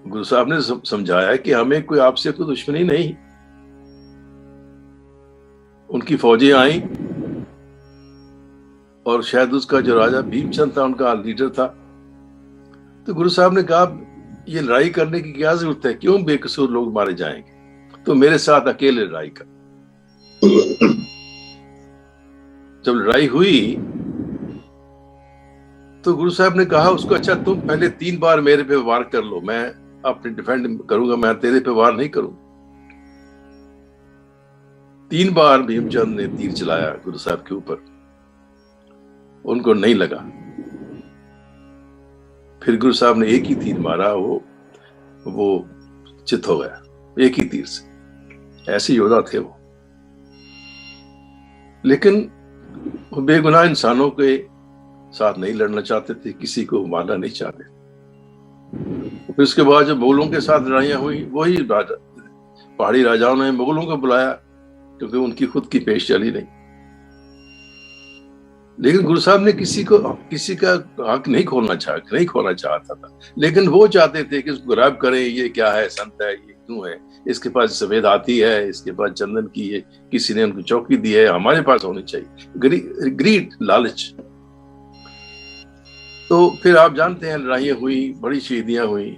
गुरु साहब ने समझाया कि हमें कोई आपसे कोई दुश्मनी नहीं। उनकी फौजें आई और शायद उसका जो राजा भीमचंद था, उनका लीडर था। तो गुरु साहब ने कहा, ये लड़ाई करने की क्या जरूरत है, क्यों बेकसूर लोग मारे जाएंगे, तो मेरे साथ अकेले लड़ाई कर। जब लड़ाई हुई तो गुरु साहब ने कहा उसको, अच्छा तुम पहले 3 बार मेरे पे वार कर लो, मैं अपने डिफेंड करूंगा, मैं तेरे पे वार नहीं करूं। 3 बार भीमचंद ने तीर चलाया गुरु साहब के ऊपर, उनको नहीं लगा। फिर गुरु साहब ने एक ही तीर मारा, वो चित हो गया एक ही तीर से। ऐसे योद्धा थे वो। लेकिन वो बेगुनाह इंसानों के साथ नहीं लड़ना चाहते थे, किसी को मारना नहीं चाहते। फिर उसके बाद जब मुगलों के साथ लड़ाइयां हुई, वही पहाड़ी राजाओं ने मुगलों को बुलाया, क्योंकि उनकी खुद की पेश चली नहीं। लेकिन गुरु साहब ने किसी का हक नहीं खोना चाहता था, लेकिन वो चाहते थे कि उसको ग्रैब करें, ये क्या है, संत है, ये क्यों है, इसके पास सफेद हाथी है, इसके पास चंदन की है, किसी ने उनको चौकी दी है, हमारे पास होनी चाहिए। ग्रीड, लालच। तो फिर आप जानते हैं लड़ाइयां हुई, बड़ी शहीदियां हुई,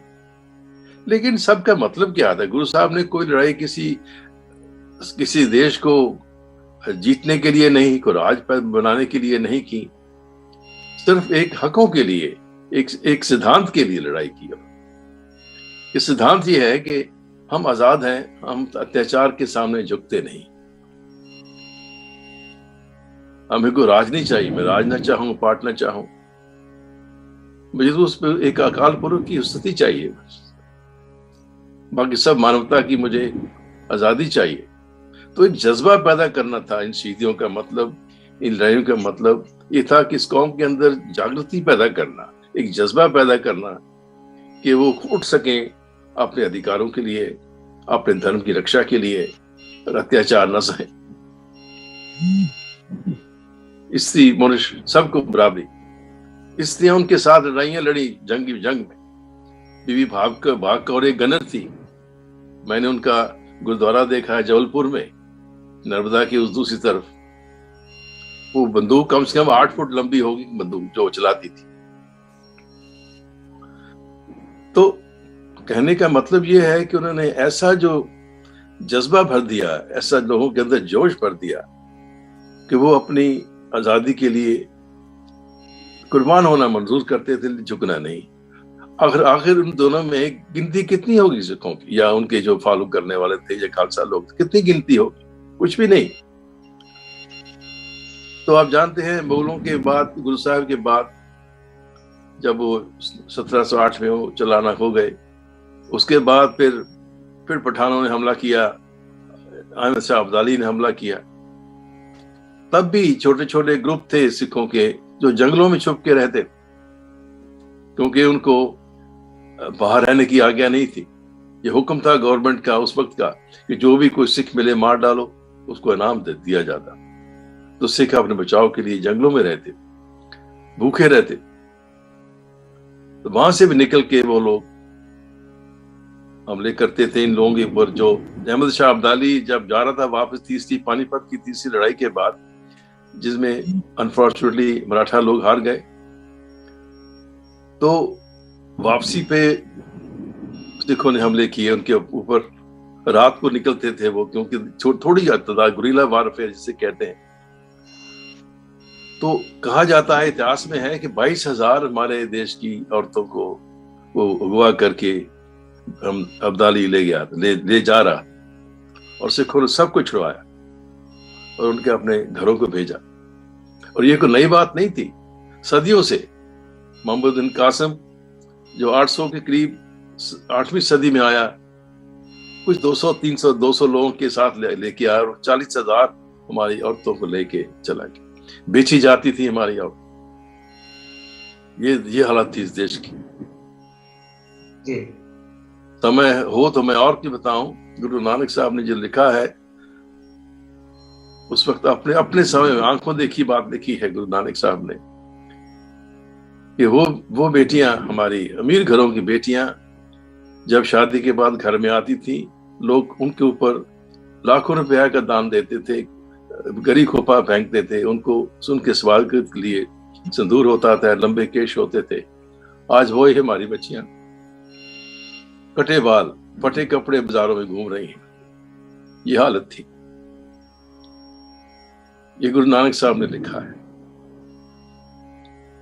लेकिन सबका मतलब क्या था? गुरु साहब ने कोई लड़ाई किसी देश को जीतने के लिए नहीं, को राज बनाने के लिए नहीं की, सिर्फ एक हकों के लिए, एक सिद्धांत के लिए लड़ाई की। ये सिद्धांत ये है कि हम आजाद हैं, हम अत्याचार के सामने झुकते नहीं। हमें को राज नहीं चाहिए, मैं राज ना चाहूं, पाट ना चाहूं, मुझे तो उस पर एक अकाल पुरुष की स्थिति चाहिए, बाकी सब मानवता की मुझे आजादी चाहिए। तो एक जज्बा पैदा करना था। इन शहीदियों का मतलब, इन लड़ाइयों का मतलब ये था कि इस कौम के अंदर जागृति पैदा करना, एक जज्बा पैदा करना कि वो उठ सके अपने अधिकारों के लिए, अपने धर्म की रक्षा के लिए, और अत्याचार न सहे। स्त्री मनुष्य सबको बराबरी। स्त्रियां उनके साथ लड़ाइयां लड़ी जंग में। बीवी भाग कौर एक गनर थी। मैंने उनका गुरुद्वारा देखा है जबलपुर में, नर्मदा की उस दूसरी तरफ। वो बंदूक कम से कम 8 फुट लंबी होगी, बंदूक जो चलाती थी। तो कहने का मतलब ये है कि उन्होंने ऐसा जो जज्बा भर दिया, ऐसा लोगों के अंदर जोश भर दिया कि वो अपनी आजादी के लिए कुर्बान होना मंजूर करते थे, झुकना नहीं। आखिर उन दोनों में गिनती कितनी होगी सिखों की, या उनके जो फॉलो करने वाले थे, या खालसा लोग, कितनी गिनती होगी? कुछ भी नहीं। तो आप जानते हैं मुगलों के बाद, गुरु साहब के बाद, जब वो 1708 में वो चलाना हो गए, उसके बाद फिर पठानों ने हमला किया, अहमद शाह अब्दाली ने हमला किया। तब भी छोटे छोटे ग्रुप थे सिखों के जो जंगलों में छुप के रहते, क्योंकि उनको बाहर रहने की आज्ञा नहीं थी। ये हुक्म था गवर्नमेंट का उस वक्त का कि जो भी कोई सिख मिले मार डालो, उसको इनाम दे दिया जाता। तो सिख अपने बचाव के लिए जंगलों में रहते, भूखे रहते। तो वहां से भी निकल के वो लोग हमले करते थे इन लोगों के ऊपर। जो अहमद शाह अब्दाली जब जा रहा था वापस तीसरी पानीपत की तीसरी लड़ाई के बाद, जिसमें अनफॉर्चुनेटली मराठा लोग हार गए, तो वापसी पे सिखों ने हमले किए उनके ऊपर। रात को निकलते थे वो, क्योंकि थोड़ी तादाद, गुरिल्ला वारफेयर जिसे कहते हैं। तो कहा जाता है, इतिहास में है कि 22,000 हमारे देश की औरतों को वो अगवा करके हम अब्दाली ले जा रहा, और सिखों ने सबको छुड़वाया और उनके अपने घरों को भेजा। और ये कोई नई बात नहीं थी, सदियों से। मोहम्मद बिन कासिम जो 800 के करीब 8वीं सदी में आया, कुछ 200 लोगों के साथ लेके आया, और 40,000 हमारी औरतों को लेके चला गया। बेची जाती थी हमारी औरत। ये हालत थी इस देश की। समय हो तो मैं और क्या बताऊं। गुरु नानक साहब ने जो लिखा है, उस वक्त अपने समय में आंखों देखी बात लिखी है गुरु नानक साहब ने, कि वो बेटियां, हमारी अमीर घरों की बेटियां, जब शादी के बाद घर में आती थी, लोग उनके ऊपर लाखों रुपया का दान देते थे, गरी खोपा फेंकते थे, उनको सुन के स्वागत के लिए सिंदूर होता था, लंबे केश होते थे। आज वो ही हमारी बच्चियां कटे बाल, फटे कपड़े बाजारों में घूम रही हैं। ये हालत थी। ये गुरु नानक साहब ने लिखा है।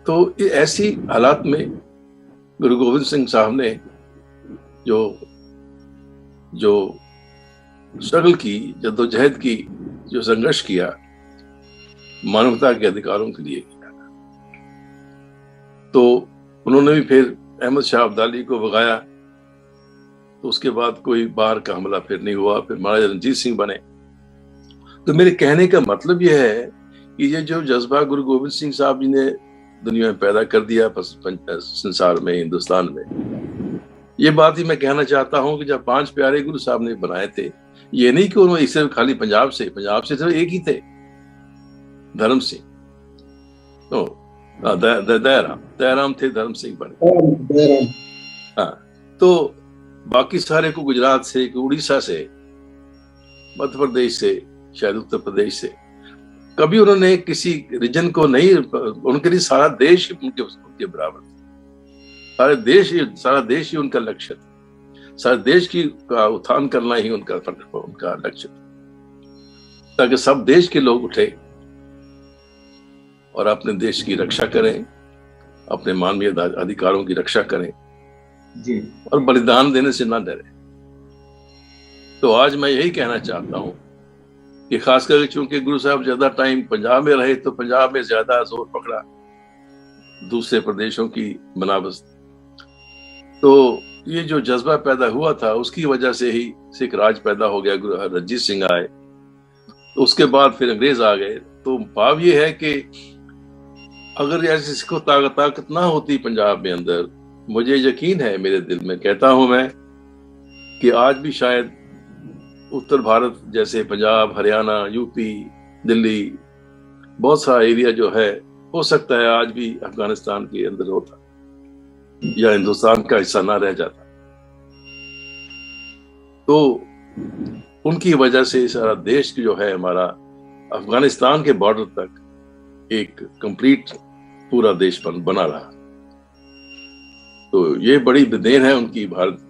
तो ऐसी हालात में गुरु गोविंद सिंह साहब ने जो स्ट्रगल की, जद्दोजहद की, जो संघर्ष किया, मानवता के अधिकारों के लिए किया। तो उन्होंने भी फिर अहमद शाह अब्दाली को भगाया। तो उसके बाद कोई बाहर का हमला फिर नहीं हुआ। फिर महाराजा रणजीत सिंह बने। तो मेरे कहने का मतलब यह है कि ये जो जज्बा गुरु गोविंद सिंह साहब जी ने दुनिया में पैदा कर दिया, संसार में, हिंदुस्तान में, ये बात ही मैं कहना चाहता हूं कि जब 5 प्यारे गुरु साहब ने बनाए थे, ये नहीं कि उन्होंने सिर्फ खाली पंजाब से सिर्फ एक ही थे धर्म से, दयाराम थे, धर्म सिंह बने। हाँ, तो बाकी सारे को गुजरात से, उड़ीसा से, मध्य प्रदेश से, शायद उत्तर प्रदेश से, कभी उन्होंने किसी रीजन को नहीं, उनके लिए सारा देश उनके बराबर, सारा देश ही उनका लक्ष्य था। सारे देश की का उत्थान करना ही उनका लक्ष्य था, ताकि सब देश के लोग उठे और अपने देश की रक्षा करें, अपने मानवीय अधिकारों की रक्षा करें जी, और बलिदान देने से ना डरे। तो आज मैं यही कहना चाहता हूं कि खासकर चूंकि गुरु साहब ज्यादा टाइम पंजाब में रहे, तो पंजाब में ज्यादा जोर पकड़ा दूसरे प्रदेशों की बनावट। तो ये जो जज्बा पैदा हुआ था, उसकी वजह से ही सिख राज पैदा हो गया। गुरु रणजीत सिंह आए, तो उसके बाद फिर अंग्रेज आ गए। तो भाव ये है कि अगर ऐसी सिखों ताकत ना होती पंजाब में अंदर, मुझे यकीन है, मेरे दिल में कहता हूं मैं, कि आज भी शायद उत्तर भारत जैसे पंजाब, हरियाणा, यूपी, दिल्ली, बहुत सारा एरिया जो है, हो सकता है आज भी अफगानिस्तान के अंदर होता या हिंदुस्तान का हिस्सा ना रह जाता। तो उनकी वजह से सारा देश जो है हमारा, अफगानिस्तान के बॉर्डर तक एक कंप्लीट पूरा देश बना रहा। तो ये बड़ी देन है उनकी, भारत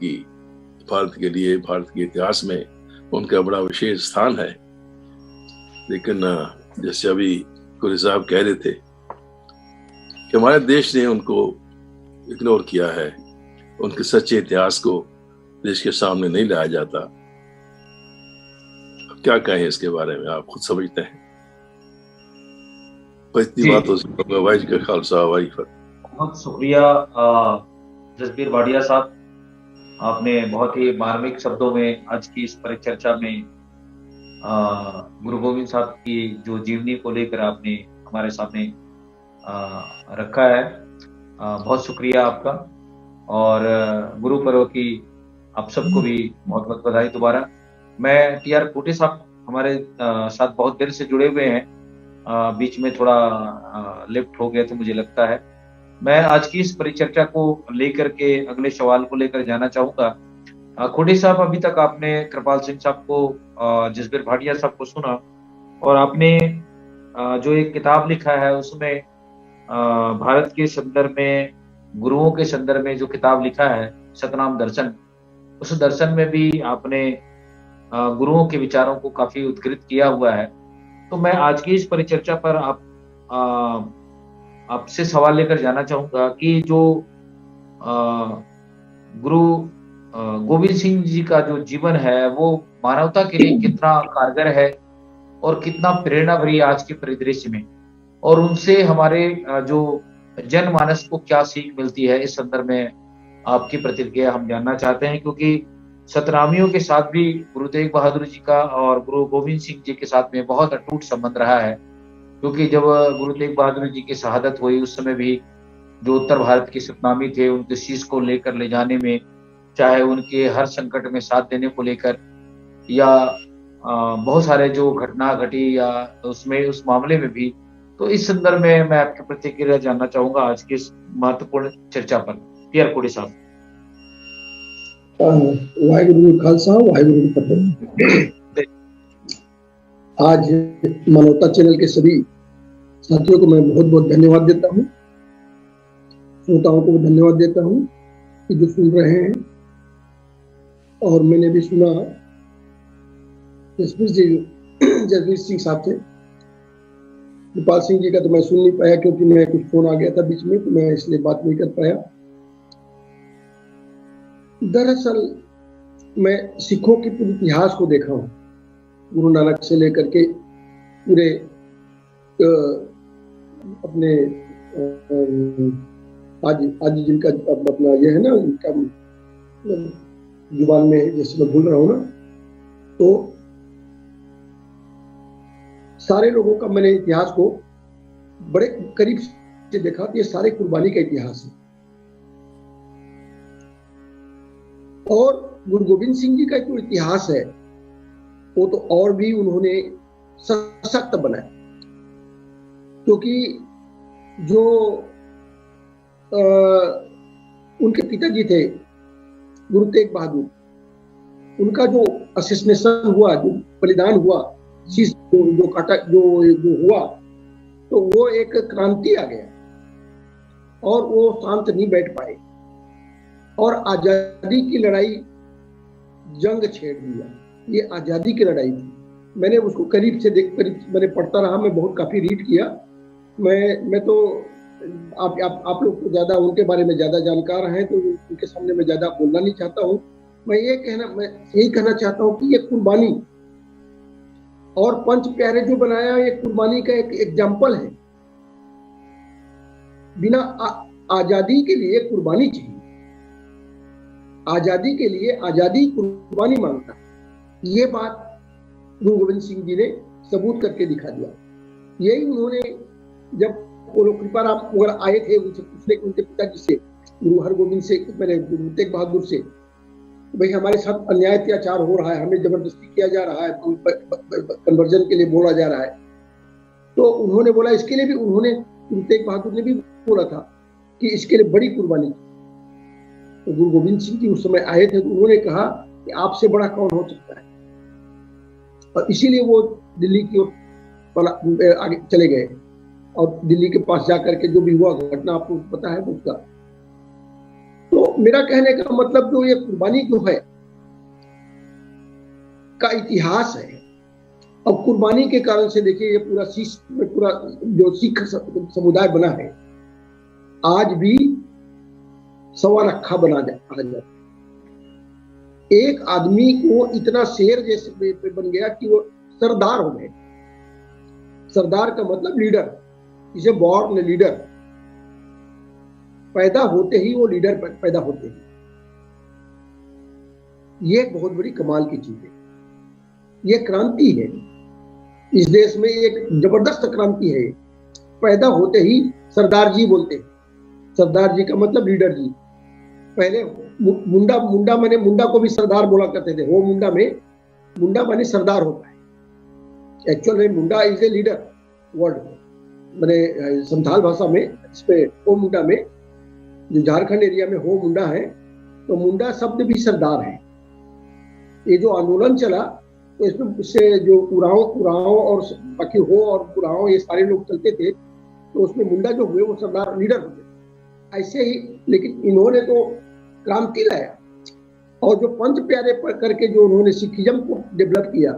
के लिए, भारत के इतिहास में उनका बड़ा विशेष स्थान है। लेकिन जैसे अभी कुरी साहब कह रहे थे कि हमारे देश ने उनको इग्नोर किया है, उनके सच्चे इतिहास को देश के सामने नहीं लाया जाता। अब क्या कहें इसके बारे में, आप खुद समझते हैं। इतनी बात हो सकती है। वाहिगुरू का खालसा, वाहिगुरू। बहुत शुक्रिया जसबीर भाटिया साहब, आपने बहुत ही मार्मिक शब्दों में आज की इस परिचर्चा में गुरु गोविंद साहब की जो जीवनी को लेकर आपने हमारे सामने रखा है। बहुत शुक्रिया आपका, और गुरु पर्व की आप सबको भी बहुत बहुत बधाई दोबारा। मैं टी.आर. कोटे साहब हमारे साथ बहुत देर से जुड़े हुए हैं, बीच में थोड़ा लेफ्ट हो गया तो मुझे लगता है। मैं आज की इस परिचर्चा को लेकर के अगले सवाल को लेकर जाना चाहूंगा। खोटे साहब, अभी तक आपने कृपाल सिंह साहब को, जसबीर भाटिया साहब को सुना, और आपने जो एक किताब लिखा है उसमें भारत के संदर्भ में, गुरुओं के संदर्भ में जो किताब लिखा है सतनाम दर्शन, उस दर्शन में भी आपने गुरुओं के विचारों को काफी उद्धृत किया हुआ है। तो मैं आज की इस परिचर्चा पर आपसे सवाल लेकर जाना चाहूंगा कि जो गुरु गोविंद सिंह जी का जो जीवन है वो मानवता के लिए कितना कारगर है और कितना प्रेरणा भरी आज के परिदृश्य में, और उनसे हमारे जो जनमानस को क्या सीख मिलती है, इस संदर्भ में आपकी प्रतिक्रिया हम जानना चाहते हैं। क्योंकि सतनामियों के साथ भी गुरु तेग बहादुर जी का और गुरु गोविंद सिंह जी के साथ में बहुत अटूट संबंध रहा है। क्योंकि जब गुरु तेग बहादुर जी की शहादत हुई, उस समय भी जो उत्तर भारत के सतनामी थे, उनके शीश को लेकर ले जाने में, चाहे उनके हर संकट में साथ देने को लेकर, या बहुत सारे जो घटना घटी या उसमें उस मामले में भी, तो इस संदर्भ में मैं आपकी प्रतिक्रिया जानना चाहूंगा आज की इस महत्वपूर्ण चर्चा पर। टी.आर. कोटे साहब। वाहिगुरु खालसा, वाहिगुरु फतेह। आज मानवता चैनल के सभी साथियों को मैं बहुत बहुत धन्यवाद देता हूँ, श्रोताओं को धन्यवाद देता हूँ कि जो सुन रहे हैं। और मैंने भी सुना जसबीर सिंह साहब से, कृपाल सिंह जी का तो मैं सुन नहीं पाया क्योंकि मैं कुछ फोन आ गया था बीच में, तो मैं इसलिए बात नहीं कर पाया। दरअसल मैं सिखों के पूरे इतिहास को देखा हूँ, गुरु नानक से लेकर के पूरे अपने आज जिनका अपना ये है ना, उनका जुबान में जैसे मैं भूल रहा हूँ ना, तो सारे लोगों का मैंने इतिहास को बड़े करीब से देखा। ये सारे कुर्बानी का इतिहास है। और गुरु गोविंद सिंह जी का जो इतिहास है वो तो और भी उन्होंने सशक्त बनाया, क्योंकि जो उनके पिताजी थे गुरु तेग बहादुर, उनका जो असिस्नेशन हुआ, जो बलिदान हुआ, जो काटा जो हुआ, तो वो एक क्रांति आ गया और वो शांत नहीं बैठ पाए और आजादी की लड़ाई जंग छेड़ दिया। ये आजादी की लड़ाई थी। मैंने उसको करीब मैंने पढ़ता रहा, मैं बहुत काफी रीड किया। मैं तो आप लोग तो ज्यादा उनके बारे में ज्यादा जानकार हैं, तो उनके सामने मैं ज्यादा बोलना नहीं चाहता हूँ। मैं यही कहना चाहता हूँ कि ये कुर्बानी और पंच प्यारे जो बनाया, ये कुर्बानी का एक एग्जाम्पल है। बिना आजादी के लिए कुर्बानी चाहिए, आजादी के लिए आजादी कुर्बानी मांगता है। ये बात गुरु गोविंद सिंह जी ने सबूत करके दिखा दिया। यही उन्होंने, जब कृपाराम वगैरह आए थे, उनसे पूछने उनके पिताजी से, गुरु हरगोविंद से, मैंने गुरु तेग बहादुर से, भाई हमारे साथ अन्याय अत्याचार हो रहा है, हमें जबरदस्ती किया जा रहा है, कन्वर्जन के लिए बोला जा रहा है। तो उन्होंने बोला, इसके लिए भी उन्होंने, गुरु तेग बहादुर ने भी बोला था कि इसके लिए बड़ी कुर्बानी। तो गुरु गोविंद सिंह जी उस समय आए थे, तो उन्होंने कहा कि आपसे बड़ा कौन हो सकता है, और इसीलिए वो दिल्ली की ओर आगे चले गए और दिल्ली के पास जाकर के जो भी हुआ घटना आपको पता है उसका। तो मेरा कहने का मतलब, जो ये कुर्बानी जो है का इतिहास है, और कुर्बानी के कारण से देखिए ये पूरा जो सिख समुदाय बना है, आज भी सवा रखा बना जाता। एक आदमी को इतना शेर जैसे बन गया कि वो सरदार हो गए। सरदार का मतलब लीडर, इसे बॉर्न लीडर, पैदा होते ही वो लीडर पैदा होते हैं। ये एक बहुत बड़ी कमाल की चीज है, ये क्रांति है। इस देश में एक जबरदस्त क्रांति है। पैदा होते ही सरदार जी बोलते हैं। सरदार जी का मतलब लीडर जी। पहले मुंडा माने, मुंडा को भी सरदार बोला करते थे। वो मुंडा माने सरदार होता है। एक्चुअल में मुंडा इज ए लीडर वर्ड, मैंने संथाल भाषा में, इसमें हो मुंडा में, जो झारखंड एरिया में हो मुंडा है, तो मुंडा शब्द भी सरदार है। ये जो आंदोलन चला, तो इससे जो उराव और बाकी हो और उराव, ये सारे लोग चलते थे, तो उसमें मुंडा जो हुए वो सरदार लीडर हुए। ऐसे ही, लेकिन इन्होंने तो क्रांति लाया, और जो पंच प्यारे करके जो उन्होंने सिखिज्म को डेवलप किया,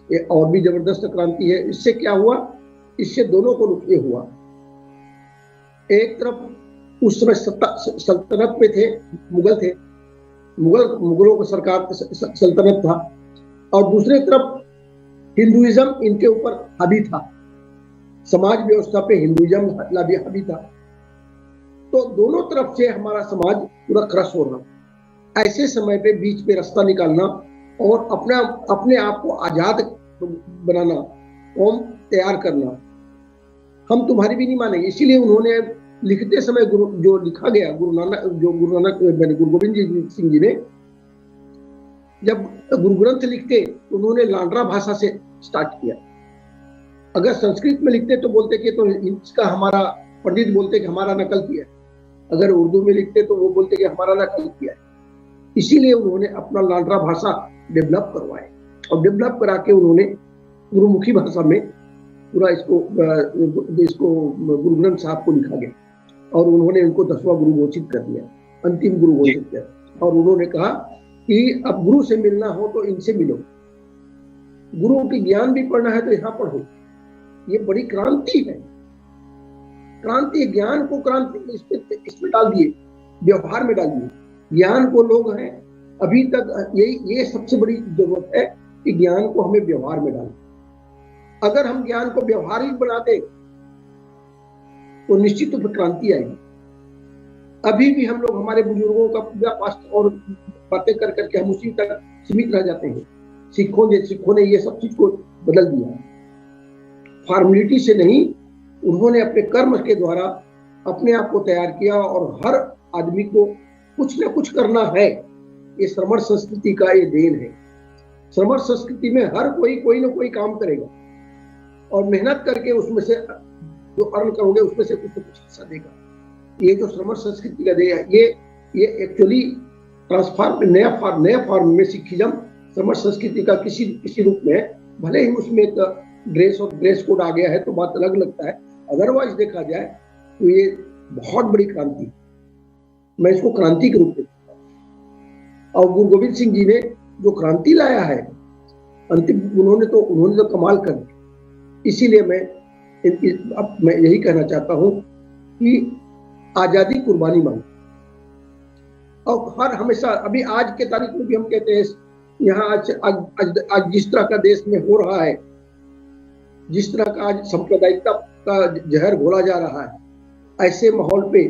ये और भी जबरदस्त क्रांति है। इससे क्या हुआ, इससे दोनों को नुकसान हुआ। एक तरफ उस समय सल्तनत पे थे, मुगल थे, मुगलों का सरकार सल्तनत था, और दूसरे तरफ हिंदुइज्म इनके ऊपर हावी था। समाज व्यवस्था पे हिंदुइज्म हावी था। तो दोनों तरफ से हमारा समाज पूरा क्रश हो रहा। ऐसे समय पे बीच में रास्ता निकालना और अपने आप को आजाद बनाना, कौम तैयार करना, हम तुम्हारी भी नहीं मानेंगे। इसीलिए उन्होंने लिखते समय जो लिखा गया, गुरु गोविंद सिंह जी ने जब गुरु ग्रंथ लिखते, तो उन्होंने लांडरा भाषा से स्टार्ट किया। अगर संस्कृत में लिखते तो बोलते कि तो इसका हमारा पंडित बोलते कि हमारा नकल किया। अगर उर्दू में लिखते तो वो बोलते कि हमारा नकल किया। इसीलिए उन्होंने अपना लांडरा भाषा डेवलप करवाए, और डेवलप करा के उन्होंने गुरुमुखी भाषा में पूरा इसको गुरु ग्रंथ साहब को लिखा गया, और उन्होंने इनको 10वां गुरु घोषित कर दिया, अंतिम गुरु घोषित किया। और उन्होंने कहा कि अब गुरु से मिलना हो तो इनसे मिलो, गुरु के ज्ञान भी पढ़ना है तो यहाँ पढ़ो। ये बड़ी क्रांति है। क्रांति, ज्ञान को क्रांति इसमें डाल दिए, व्यवहार में डाल दिए। ज्ञान को लोग हैं अभी तक, ये सबसे बड़ी जरूरत है कि ज्ञान को हमें व्यवहार में डालें। अगर हम ज्ञान को व्यवहारिक बना दें तो निश्चित रूप से क्रांति आएगी। अभी भी हम लोग हमारे बुजुर्गों का पूजा पाठ और बातें कर करके हम उसी तक सीमित रह जाते हैं। सिखों ने ये सब चीज को बदल दिया, फॉर्मेलिटी से नहीं, उन्होंने अपने कर्म के द्वारा अपने आप को तैयार किया। और हर आदमी को कुछ न कुछ करना है। ये श्रमण संस्कृति का ये देन है। श्रमण संस्कृति में हर कोई न कोई काम करेगा और मेहनत करके उसमें से जो अर्न करोगे उसमें से कुछ तो कुछ हिस्सा देगा। ये जो श्रमण संस्कृति का देगा, ये एक्चुअली ट्रांसफॉर्म नया फॉर्म में सिखिज्म श्रमण संस्कृति का किसी रूप में, भले ही उसमें एक ड्रेस और ड्रेस कोड आ गया है तो बात अलग लगता है, अदरवाइज देखा जाए तो ये बहुत बड़ी क्रांति, मैं इसको क्रांति के रूप में देखता हूं। और गुरु गोविंद सिंह जी ने जो क्रांति लाया है अंतिम, उन्होंने तो कमाल कर दिया। इसीलिए अब मैं यही कहना चाहता हूं कि आजादी कुर्बानी मांगो। और हर हमेशा अभी आज के तारीख में भी हम कहते हैं यहाँ आज जिस तरह का देश में हो रहा है, जिस तरह का आज सांप्रदायिकता का जहर घोला जा रहा है, ऐसे माहौल पे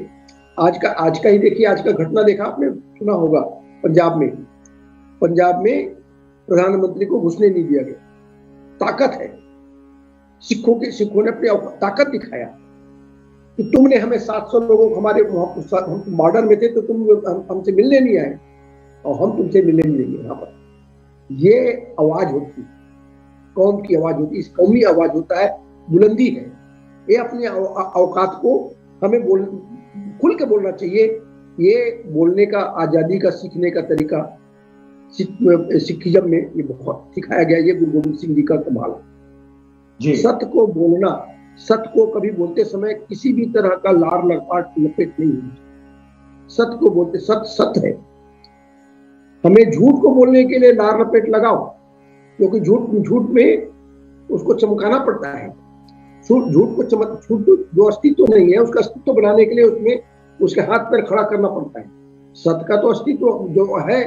आज का ही देखिए, आज का घटना देखा आपने, सुना होगा पंजाब में प्रधानमंत्री को घुसने नहीं दिया गया। ताकत है, सिखों ने अपनी ताकत दिखाया कि तुमने हमें 700 लोगों को हमारे हम बॉर्डर में थे तो तुम हमसे मिलने नहीं आए और हम तुमसे मिलने नहीं देंगे। यहाँ पर ये आवाज होती है, कौम की आवाज होती है, इस कौमी आवाज होता है, बुलंदी है। ये अपने औकात को हमें खुल के बोलना चाहिए। ये बोलने का, आजादी का सीखने का तरीका सिखिज्म में ये बहुत सिखाया गया। ये गुरु गोविंद सिंह जी का कमाल है। सत्य को बोलना, सत्य को कभी बोलते समय किसी भी तरह का लार लपाट लपेट नहीं होना। सत्य को बोलते, सत्य है। हमें झूठ को बोलने के लिए लार लपेट लगाओ, क्योंकि झूठ में उसको चमकाना पड़ता है। झूठ जो अस्तित्व नहीं है, उसका अस्तित्व बनाने के लिए उसमें उसके हाथ पर खड़ा करना पड़ता है। सत्य का तो अस्तित्व जो है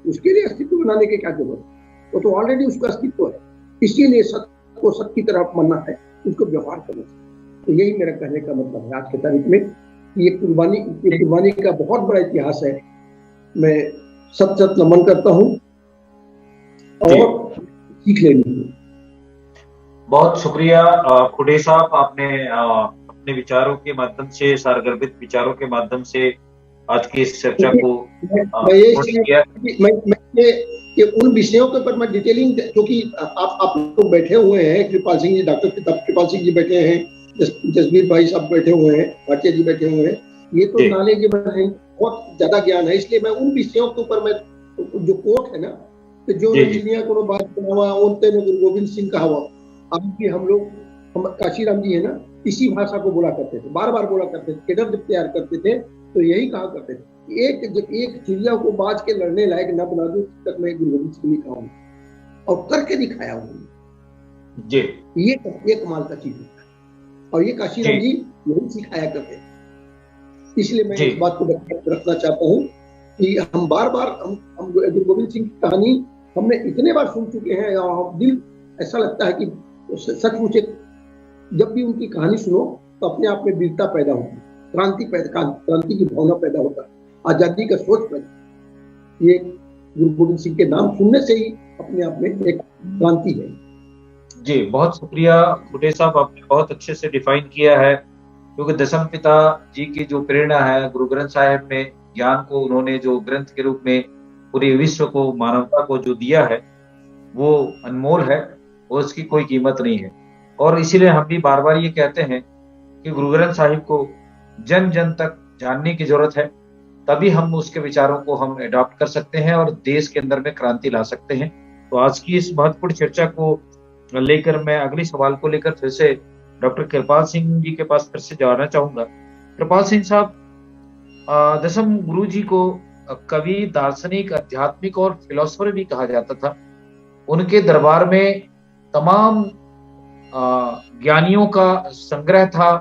उसके लिए अस्तित्व बनाने की क्या जरूरत है, वो तो ऑलरेडी उसका अस्तित्व है। इसीलिए सत्य को सत्य की तरह मानना है, उसको व्यवहार करना है। तो यही मेरा कहने का मतलब है आज के तारीख में। ये कुर्बानी का बहुत बड़ा इतिहास है। मैं सत नमन करता हूँ और सीख लेनी है। बहुत शुक्रिया खुडे साहब, आपने अपने विचारों के माध्यम से, सारगर्भित विचारों के माध्यम से आज की इस चर्चा को ये उन विषयों के ऊपर मैं डिटेलिंग, क्योंकि आप लोग बैठे हुए हैं, कृपाल सिंह जी, डॉक्टर कृपाल सिंह जी बैठे हैं, जसबीर भाई साहब बैठे हुए हैं, भाटिया जी बैठे हुए हैं, ये तो नॉलेजेबल है, बहुत ज्यादा ज्ञान है। इसलिए मैं उन विषयों के ऊपर, मैं जो कोट है ना, तो जो चिड़िया को बात हुआ उनते में गुरु गोविंद सिंह का हुआ, अब भी हम काशीराम जी है ना, इसी भाषा को बोला करते थे, बार बार बोला करते थे। केडर जब तैयार करते थे तो यही कहा करते थे, एक चिड़िया को बाज के लड़ने लायक न बना दो तक मैं गुरु गोविंद सिंह का हूँ, और करके दिखाया उन्होंने जी। ये कमाल का चीज है, और ये काशीराम जी यही सिखाया करते थे। इसलिए मैं इस बात को रखना चाहता हूँ कि हम बार बार हम गुरु गोविंद सिंह की कहानी हमने इतने बार सुन चुके हैं, और दिल ऐसा लगता है कि सचमुच जब भी उनकी कहानी सुनो तो अपने आप में वीरता पैदा होती है, क्रांति की भावना पैदा होता है, आजादी का सोच पैदा। ये गुरु गोविंद सिंह के नाम सुनने से ही अपने आप में एक क्रांति है। जी, बहुत शुक्रिया खुडे साहब, आपने बहुत अच्छे से डिफाइन किया है, क्योंकि दशम पिता जी की जो प्रेरणा है, गुरु ग्रंथ साहिब में ज्ञान को उन्होंने जो ग्रंथ के रूप में पूरे विश्व को, मानवता को जो दिया है, वो अनमोल है और उसकी कोई कीमत नहीं है। और इसीलिए हम भी बार बार ये कहते हैं कि गुरु ग्रंथ साहिब को जन जन तक जानने की जरूरत है, तभी हम उसके विचारों को हम अडॉप्ट कर सकते हैं और देश के अंदर में क्रांति ला सकते हैं। तो आज की इस महत्वपूर्ण चर्चा को लेकर मैं अगले सवाल को लेकर फिर से डॉक्टर कृपाल सिंह जी के पास फिर से जाना चाहूंगा। कृपाल सिंह साहब, दशम गुरु जी को कवि, दार्शनिक, आध्यात्मिक और फिलोसोफर भी कहा जाता था। उनके दरबार में तमाम ज्ञानियों का संग्रह था।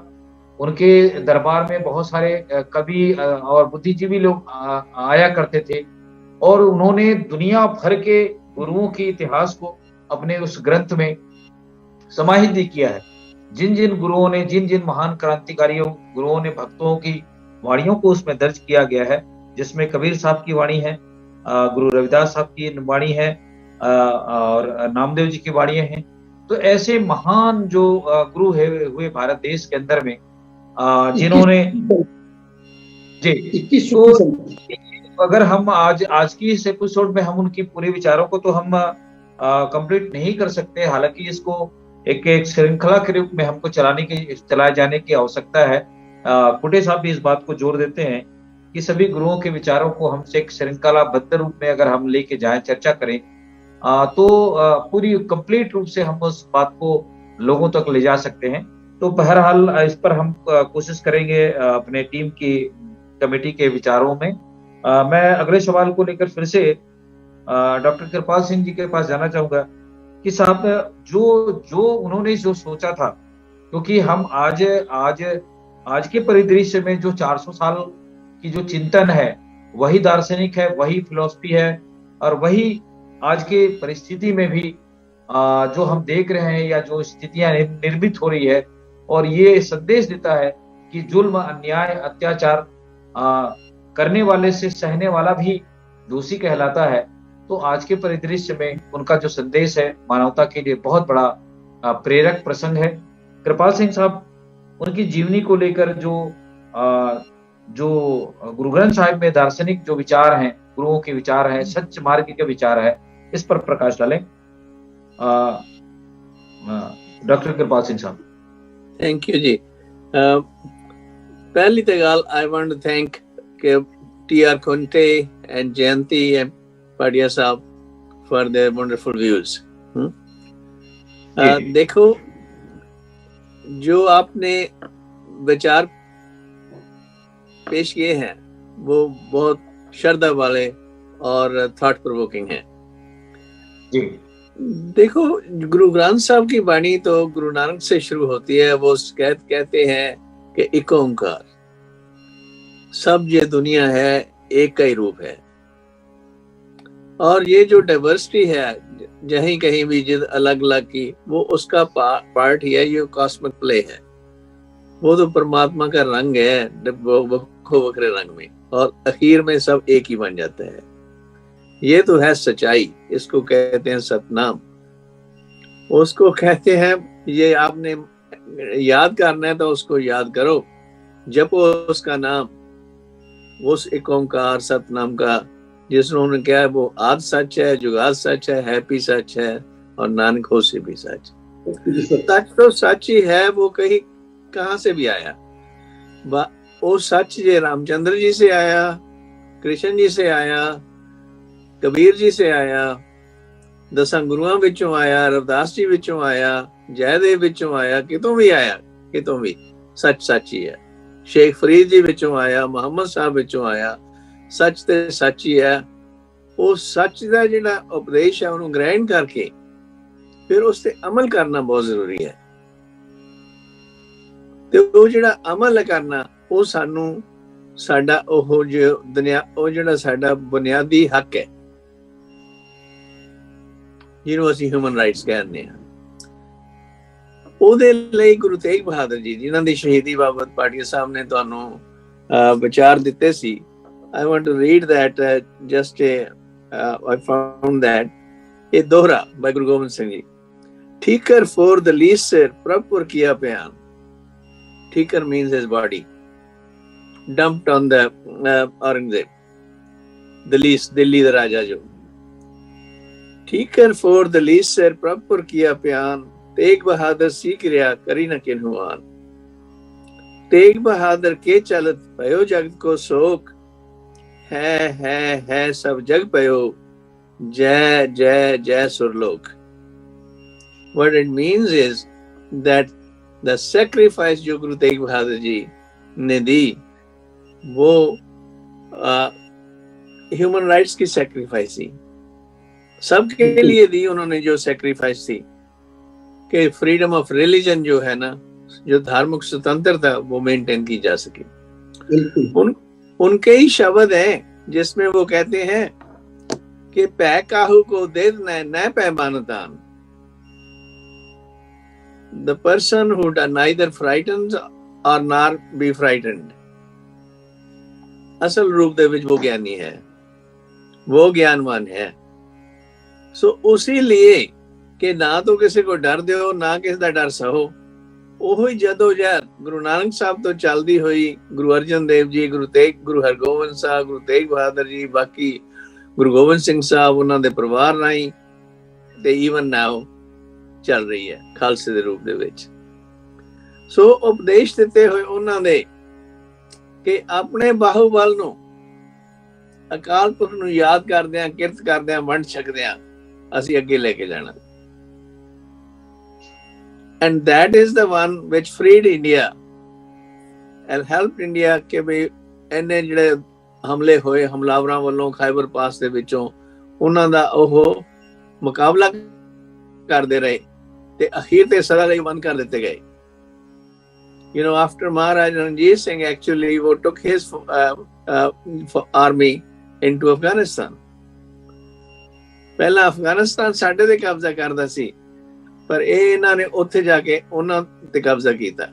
उनके दरबार में बहुत सारे कवि और बुद्धिजीवी लोग आया करते थे, और उन्होंने दुनिया भर के गुरुओं के इतिहास को अपने उस ग्रंथ में समाहित किया है। जिन जिन गुरुओं ने, जिन जिन महान क्रांतिकारियों गुरुओं ने भक्तों की वाणियों को उसमें दर्ज किया गया है, जिसमें कबीर साहब की वाणी है, गुरु रविदास साहब की वाणी है, और नामदेव जी की वाणियां हैं। तो ऐसे महान जो गुरु हुए भारत देश के अंदर में, जिन्होंने जी, तो अगर हम आज की इस एपिसोड में हम उनकी पूरे विचारों को तो हम कंप्लीट नहीं कर सकते। हालांकि इसको एक एक श्रृंखला के रूप में हमको चलाए जाने की आवश्यकता है। कुटे साहब भी इस बात को जोर देते हैं कि सभी गुरुओं के विचारों को हमसे एक श्रृंखलाबद्ध रूप में अगर हम लेके जाएं, चर्चा करें, तो पूरी कंप्लीट रूप से हम उस बात को लोगों तक ले जा सकते हैं। तो बहरहाल इस पर हम कोशिश करेंगे अपने टीम की कमेटी के विचारों में। मैं अगले सवाल को लेकर फिर से डॉक्टर कृपाल सिंह जी के पास जाना चाहूंगा कि साहब जो उन्होंने जो सोचा था, क्योंकि हम आज के परिदृश्य में जो 400 साल की जो चिंतन है वही दार्शनिक है, वही फिलॉसफी है, और वही आज के परिस्थिति में भी जो हम देख रहे हैं या जो स्थितियां निर्मित हो रही है, और ये संदेश देता है कि जुल्म, अन्याय, अत्याचार करने वाले से सहने वाला भी दोषी कहलाता है। तो आज के परिदृश्य में उनका जो संदेश है मानवता के लिए बहुत बड़ा प्रेरक प्रसंग है। कृपाल सिंह साहब, उनकी जीवनी को लेकर जो गुरु ग्रंथ साहिब में दार्शनिक जो विचार हैं, गुरुओं के विचार हैं, सच्च मार्ग के विचार है, इस पर प्रकाश डालें doctor Kripal Singh Sahab. Thank you ji. पहली तो गल I want to thank T R. Kunte and Jayanti and Patia Sahab for there wonderful views. देखो, जो आपने विचार पेश किए हैं वो बहुत श्रद्धा वाले और थॉट प्रोवोकिंग हैं जी। देखो, गुरु ग्रंथ साहब की वाणी तो गुरु नानक से शुरू होती है। वो कहते हैं कि एक ओंकार, सब ये दुनिया है एक का ही रूप है। और ये जो डाइवर्सिटी है जहीं कहीं भी जिद अलग अलग की, वो उसका पार्ट ही है, ये कॉस्मिक प्ले है। वो तो परमात्मा का रंग है वखरे रंग में, और आखिर में सब एक ही बन जाता है। ये तो है सच्चाई, इसको कहते हैं सतनाम, उसको कहते हैं। ये आपने याद करना है तो उसको याद करो, जपो उसका नाम, उस एक ओंकार सतनाम का, जिसने कहा है वो आद सच है, जुगाद सच है भी सच है, और नानक होसी भी सच। सच तो सच ही है, वो कहीं कहां से भी आया। वो सच ये रामचंद्र जी से आया, कृष्ण जी से आया, कबीर जी से आया, दसां गुरुआं विचों आया, रविदास जी विचों आया, जयदेव विचों आया, कितों भी आया, कितों भी सच सच ही है। शेख फरीद जी विचों आया, मोहम्मद साहब विचों आया, सच ते सच ही है। वो सच का जिहड़ा उपदेश है उन्होंने ग्रहण करके फिर उस ते अमल करना बहुत जरूरी है। ते वो जिहड़ा अमल करना, वो सानू साडा ओह जो दुनिया, वो जिहड़ा साडा बुनियादी हक है, जिन्हों असीं ह्यूमन राइट्स कहते हैं। ਉਹਦੇ ਲਈ ਗੁਰੂ ਤੇਗ ਬਹਾਦਰ ਜੀ, ਜਿਨ੍ਹਾਂ ਦੀ ਸ਼ਹੀਦੀ ਬਾਬਤ ਪਾਟਿਆ ਸਾਹਿਬ ਨੇ ਤੁਹਾਨੂੰ ਵਿਚਾਰ ਦਿੱਤੇ ਸੀ। I want to read that I found that ਇਹ ਦੋਹਰਾ by Guru Gobind Singh ji. ठीकर for the least Prabhupur किया बयान। ठीकर means his body dumped on the Aurangzeb, the least, Delhi ਦਾ ਰਾਜਾ ਜੋ। ठीकर for the least प्रभुपुर किया बयान, तेग बहादुर सीख रिया करी न किन्हुआन। तेग बहादुर के चलत भयो जगत को शोक, है सब जग भयो, जय जय जय सुरलोक। What it means is that the sacrifice जो गुरु तेग बहादुर जी ने दी, वो ह्यूमन राइट्स की सैक्रिफाइस थी, सबके लिए दी उन्होंने जो सैक्रिफाइस थी, कि फ्रीडम ऑफ रिलीजन जो है ना, जो धार्मिक स्वतंत्रता, वो मेंटेन की जा सके। उनके ही शब्द हैं जिसमें वो कहते हैं कि पै काहू को दे न पै मानतान। The person who neither frightens or nor be frightened, असल रूप दे विच वो ज्ञानी है, वो ज्ञानवान है। सो उसी लिए कि ना तो किसी को डर दो, ना किसी का डर सहो। ओही जदोजहद गुरु नानक साहब तो चलती हुई, गुरु अर्जन देव जी, गुरु हरगोबिंद साहब, गुरु तेग बहादुर जी, बाकी गुरु गोबिंद सिंह साहब, उन्होंने परिवार राही, ते ईवन नाउ ਚੱਲ ਰਹੀ ਹੈ ਖਾਲਸੇ ਦੇ ਰੂਪ ਦੇ ਵਿੱਚ। ਸੋ ਉਪਦੇਸ਼ ਦਿੱਤੇ ਹੋਏ ਉਹਨਾਂ ਦੇ ਕਿ ਆਪਣੇ ਬਾਹੂਬਲ ਨੂੰ ਅਕਾਲ ਪੁਰਖ ਨੂੰ ਯਾਦ ਕਰਦਿਆਂ, ਕਿਰਤ ਕਰਦਿਆਂ, ਵੰਡ ਛਕਦਿਆਂ ਅਸੀਂ ਅੱਗੇ ਲੈ ਕੇ ਜਾਣਾ। And that is the one which freed India and helped India ਕਿ ਵੀ ਇੰਨੇ ਜਿਹੜੇ ਹਮਲੇ ਹੋਏ ਹਮਲਾਵਰਾਂ ਵੱਲੋਂ ਖਾਈਬਰ ਪਾਸ ਦੇ ਵਿੱਚੋਂ, ਉਹਨਾਂ ਦਾ ਉਹ ਮੁਕਾਬਲਾ ਕਰਦੇ ਰਹੇ ਤੇ ਅਖੀਰ ਤੇ ਸਦਾ ਲਈ ਬੰਦ ਕਰ ਦਿੱਤੇ ਗਏ। You know, after Maharaj Ranjit Singh actually took his army into Afghanistan. ਪਹਿਲਾਂ ਅਫਗਾਨਿਸਤਾਨ ਸਾਡੇ ਤੇ ਕਬਜ਼ਾ ਕਰਦਾ ਸੀ, ਪਰ ਇਹ ਇਹਨਾਂ ਨੇ ਉੱਥੇ ਜਾ ਕੇ ਉਹਨਾਂ ਤੇ ਕਬਜ਼ਾ ਕੀਤਾ।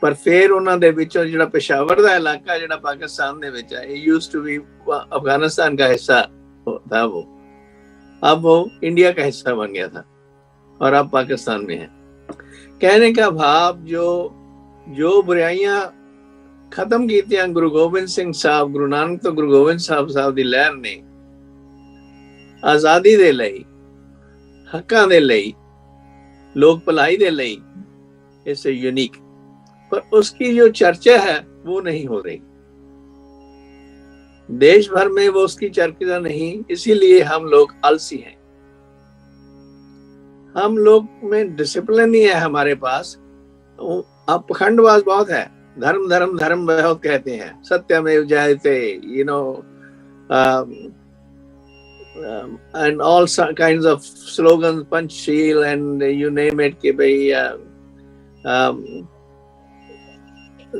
ਪਰ ਫਿਰ ਉਹਨਾਂ ਦੇ ਵਿੱਚੋਂ ਜਿਹੜਾ पेशावर ਦਾ ਇਲਾਕਾ ਜਿਹੜਾ ਪਾਕਿस्तान ਦੇ ਵਿੱਚ ਹੈ, ਇਹ यूज्ड टू बी अफगानिस्तान का हिस्सा था वो, अब वो इंडिया का हिस्सा बन गया था और अब पाकिस्तान में है। कहने का भाव जो बुराइयां खत्म कीतियां गुरु गोबिंद सिंह साहब, गुरु नानक तो गुरु गोबिंद साहब ਦੀ ਲਹਿਰ ਨੇ आजादी ਦੇ ਲਈ, हकों ਦੇ ਲਈ, लोक भलाई ਦੇ ਲਈ, इससे यूनिक, पर उसकी जो चर्चा है वो नहीं हो रही। देश भर में वो उसकी चर्चा नहीं, इसीलिए हम लोग आलसी हैं। हम लोग में डिसिप्लिन नहीं है हमारे पास। अब पखंडवाद बहुत है, धर्म धर्म धर्म बहुत कहते हैं, सत्यमेव जयते, you know, and all kinds of slogans, Panchsheel and you name it, कि भाई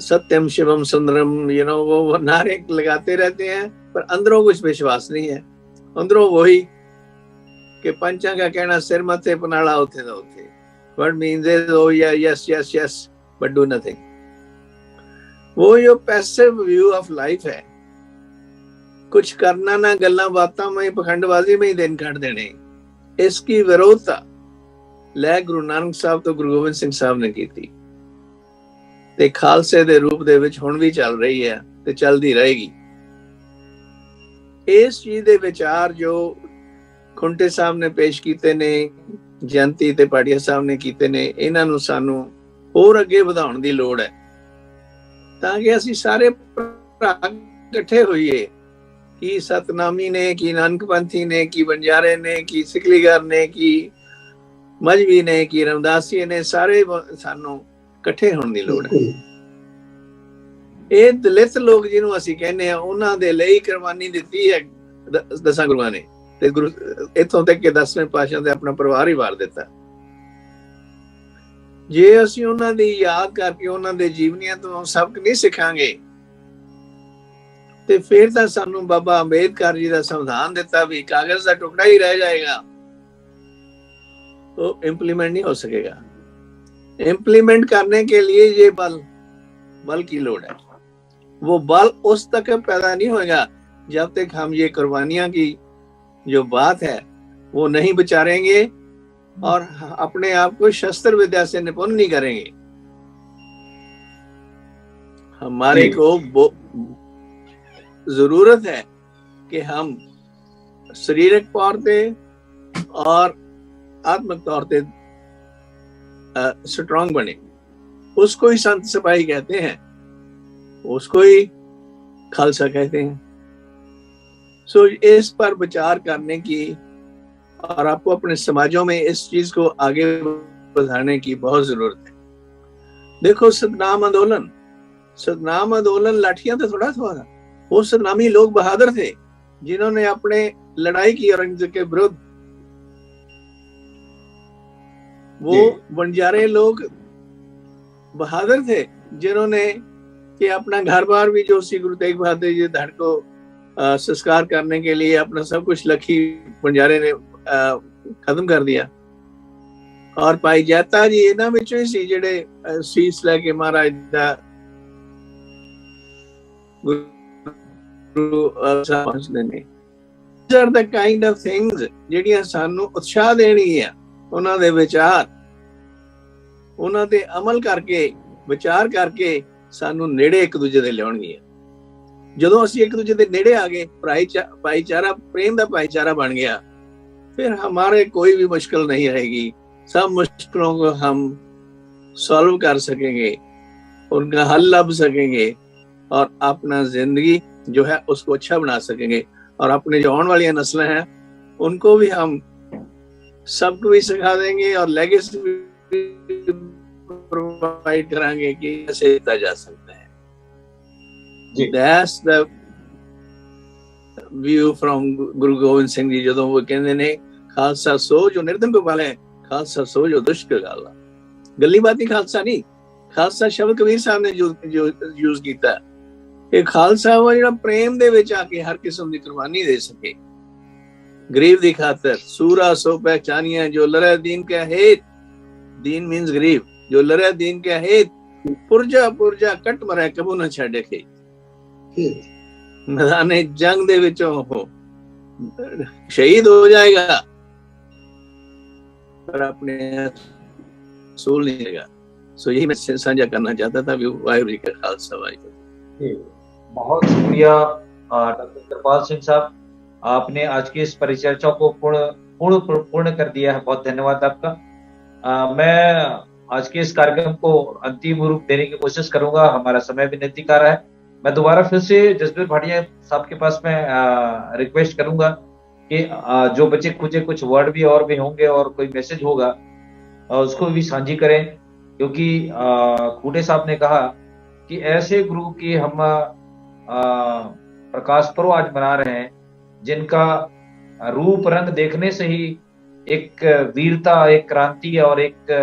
सत्यम शिवम सुंदरम, you know, वो नारे लगाते रहते हैं, पर अंदरों कुछ विश्वास नहीं है। अंदरों वही कि पंचा का कहना सिर मथे पनाला होते ना होते, what means is oh yeah yes yes yes but do nothing। वो जो पैसिव व्यू ऑफ लाइफ है, कुछ करना ना, गल्लां बातां में, पखंडबाजी में ही दिन काट देने, इसकी विरोधता ਲੈ ਗੁਰੂ ਨਾਨਕ ਸਾਹਿਬ ਤੋਂ ਗੁਰੂ ਗੋਬਿੰਦ ਸਿੰਘ ਸਾਹਿਬ ਨੇ ਕੀਤੀ ਤੇ ਖਾਲਸੇ ਦੇ ਰੂਪ ਦੇ ਵਿੱਚ ਹੁਣ ਵੀ ਚੱਲ ਰਹੀ ਹੈ ਤੇ ਚੱਲਦੀ ਰਹੇਗੀ। ਇਸ ਚੀਜ਼ ਦੇ ਵਿਚਾਰ ਜੋ ਖੁੰਟੇ ਸਾਹਿਬ ਨੇ ਪੇਸ਼ ਕੀਤੇ ਨੇ, ਜਯੰਤੀ ਤੇ ਪਾਟਿਆ ਸਾਹਿਬ ਨੇ ਕੀਤੇ ਨੇ, ਇਹਨਾਂ ਨੂੰ ਸਾਨੂੰ ਹੋਰ ਅੱਗੇ ਵਧਾਉਣ ਦੀ ਲੋੜ ਹੈ ਤਾਂ ਕਿ ਅਸੀਂ ਸਾਰੇ ਭਰਾ ਇਕੱਠੇ ਹੋਈਏ। ਕੀ ਸਤਨਾਮੀ ਨੇ, ਕੀ ਨਾਨਕਪੰਥੀ ਨੇ, ਕੀ ਬੰਜਾਰੇ ਨੇ, ਕੀ ਸਿਕਲੀਗਰ ਨੇ, ਕੀ ਮਜਬੀ ਨੇ, ਕੀ ਰਮਦਾਸੀਏ ਨੇ, ਸਾਰੇ ਸਾਨੂੰ ਇਕੱਠੇ ਹੋਣ ਦੀ ਲੋੜ ਹੈ। ਇਹ ਦਲਿਤ ਲੋਕ ਜਿਹਨੂੰ ਅਸੀਂ ਕਹਿੰਦੇ ਆ, ਉਹਨਾਂ ਦੇ ਲਈ ਕੁਰਬਾਨੀ ਦਿੱਤੀ ਹੈ ਦਸਾਂ ਗੁਰੂਆਂ ਨੇ, ਤੇ ਗੁਰੂ ਇੱਥੋਂ ਤੱਕ ਕਿ 10ਵੇਂ ਪਾਤਸ਼ਾਹ ਤੇ ਆਪਣਾ ਪਰਿਵਾਰ ਹੀ ਵਾਰ ਦਿੱਤਾ। ਜੇ ਅਸੀਂ ਉਹਨਾਂ ਦੀ ਯਾਦ ਕਰਕੇ ਉਹਨਾਂ ਦੇ ਜੀਵਨੀਆਂ ਤੋਂ ਸਬਕ ਨਹੀਂ ਸਿੱਖਾਂਗੇ ਤੇ ਫਿਰ ਤਾਂ ਸਾਨੂੰ ਬਾਬਾ ਅੰਬੇਦਕਰ ਜੀ ਦਾ ਸੰਵਿਧਾਨ ਦਿੱਤਾ ਵੀ ਕਾਗਜ਼ ਦਾ ਟੁਕੜਾ ਹੀ ਰਹਿ ਜਾਏਗਾ, तो इम्प्लीमेंट नहीं हो सकेगा। इम्प्लीमेंट करने के लिए ये बल की लोड़ है। वो बल उस तक पैदा नहीं होगा जब तक हम ये कुर्बानियां की जो बात है वो नहीं विचारेंगे और अपने आप को शस्त्र विद्या से निपुण नहीं करेंगे। हमारे को जरूरत है कि हम शारीरिक तौर पे और आत्मिक तौर पे स्ट्रॉन्ग बने। उसको ही संत सिपाही कहते हैं, उसको ही खालसा कहते हैं। सो इस पर विचार करने की और आपको अपने समाजों में इस चीज को आगे बढ़ाने की बहुत जरूरत है। देखो सतनाम आंदोलन लाठियां तो थोड़ा था, वो सतनामी लोग बहादुर थे जिन्होंने अपने लड़ाई की औरंगजेब के विरुद्ध। वो बंजारे लोग बहादुर थे जिन्होंने कि अपना घर बार भी जो श्री गुरु तेग बहादुर जी धड़ को संस्कार करने के लिए अपना सब कुछ लखी बंजारे ने खत्म कर दिया। और भाई जैता जी इन्हां विचों ही सी जिहड़े सीस लैके महाराज दा गुरु साहब पहुंचदे ने। These are the kind of things ਜਿਹੜੀਆਂ ਸਾਨੂੰ ਉਤਸ਼ਾਹ ਦੇਣੀ ਆ, ਉਹਨਾਂ ਦੇ ਵਿਚਾਰ, ਉਹਨਾਂ ਤੇ ਅਮਲ ਕਰਕੇ, ਵਿਚਾਰ ਕਰਕੇ ਸਾਨੂੰ ਨੇੜੇ ਇੱਕ ਦੂਜੇ ਦੇ ਲਿਆਉਣਗੀਆਂ। ਜਦੋਂ ਅਸੀਂ ਇੱਕ ਦੂਜੇ ਦੇ ਨੇੜੇ ਆ ਗਏ, ਭਾਈਚਾਰਾ, ਪ੍ਰੇਮ ਦਾ ਭਾਈਚਾਰਾ ਬਣ ਗਿਆ, ਫਿਰ ਹਮਾਰੇ ਕੋਈ ਵੀ ਮੁਸ਼ਕਿਲ ਨਹੀਂ रहेगी। सब मुश्किलों को हम सॉल्व कर सकेंगे, उनका हल लब सकेंगे और अपना जिंदगी जो है उसको अच्छा बना सकेंगे। और अपने जो आने वाली नस्लें हैं उनको भी हम सबको भी सिखा देंगे और लेगेसी प्रोवाइड कराएंगे कि कैसे किया जा सकता है। That's the view from गुरु गोविंद सिंह जी। ਜਦੋਂ ਉਹ ਕਹਿੰਦੇ ਨੇ ਖਾਲਸਾ ਸੋ ਜੋ ਨਿਰਧਨ ਗੋਪਾਲ ਹੈ, ਖਾਲਸਾ ਸੋ ਜੋ ਦੁਸ਼ਟ ਗਾਲਾ। ਗੱਲੀ ਬਾਤ ਨਹੀਂ, ਖਾਲਸਾ ਨਹੀਂ। ਖਾਲਸਾ ਸ਼ਬਦ ਕਬੀਰ ਸਾਹਿਬ ਨੇ ਜੋ ਯੂਜ਼ ਕੀਤਾ। ਇਹ ਖਾਲਸਾ ਉਹ ਜਿਹੜਾ ਪ੍ਰੇਮ ਦੇ ਵਿੱਚ ਆ ਕੇ ਹਰ ਕਿਸਮ ਦੀ ਕੁਰਬਾਨੀ ਦੇ ਸਕੇ गरीब दी खातर। सूरा सो पहचानिया जो लरे दीन के हेत, दीन मीन्स गरीब, जो लरे दीन के हेत, पुरजा पुरजा कट मरे कबू न छड़े के। मैदाने जंग दे विचों हो शहीद हो जाएगा पर अपने सूल नहीं रहेगा। सो यही मैं साझा करना चाहता था। वाहिगुरू जी का खालसा, वाहिगुरू। बहुत शुक्रिया डॉक्टर कृपाल सिंह साहब, आपने आज की इस परिचर्चा को पूर्ण कर दिया है। बहुत धन्यवाद आपका। मैं आज के इस कार्यक्रम को अंतिम रूप देने की कोशिश करूंगा, हमारा समय भी नजदीक आ रहा है। मैं दोबारा फिर से जसबीर भाटिया साहब के पास में रिक्वेस्ट करूंगा कि जो बचे खुचे कुछ वर्ड भी और भी होंगे और कोई मैसेज होगा उसको भी साझी करें, क्योंकि खूटे साहब ने कहा कि ऐसे गुरु की हम प्रकाश पर्व आज मना रहे हैं जिनका रूप रंग देखने से ही एक वीरता, एक क्रांति और एक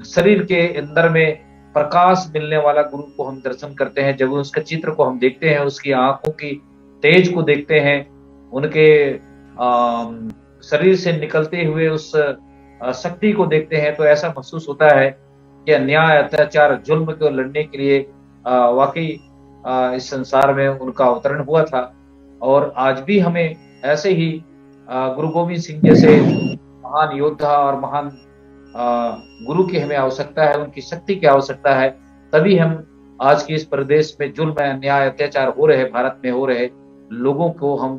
शरीर के अंदर में प्रकाश मिलने वाला गुरु को हम दर्शन करते हैं। जब उसके चित्र को हम देखते हैं, उसकी आंखों की तेज को देखते हैं, उनके शरीर से निकलते हुए उस शक्ति को देखते हैं, तो ऐसा महसूस होता है कि अन्याय, अत्याचार, जुल्म को लड़ने के लिए वाकई इस संसार में उनका अवतरण हुआ था। और आज भी हमें ऐसे ही गुरु गोविंद सिंह जैसे महान योद्धा और महान गुरु की हमें आवश्यकता है, उनकी शक्ति की आवश्यकता है। तभी हम आज के इस प्रदेश में जुल्म, अन्याय, अत्याचार हो रहे, भारत में हो रहे लोगों को हम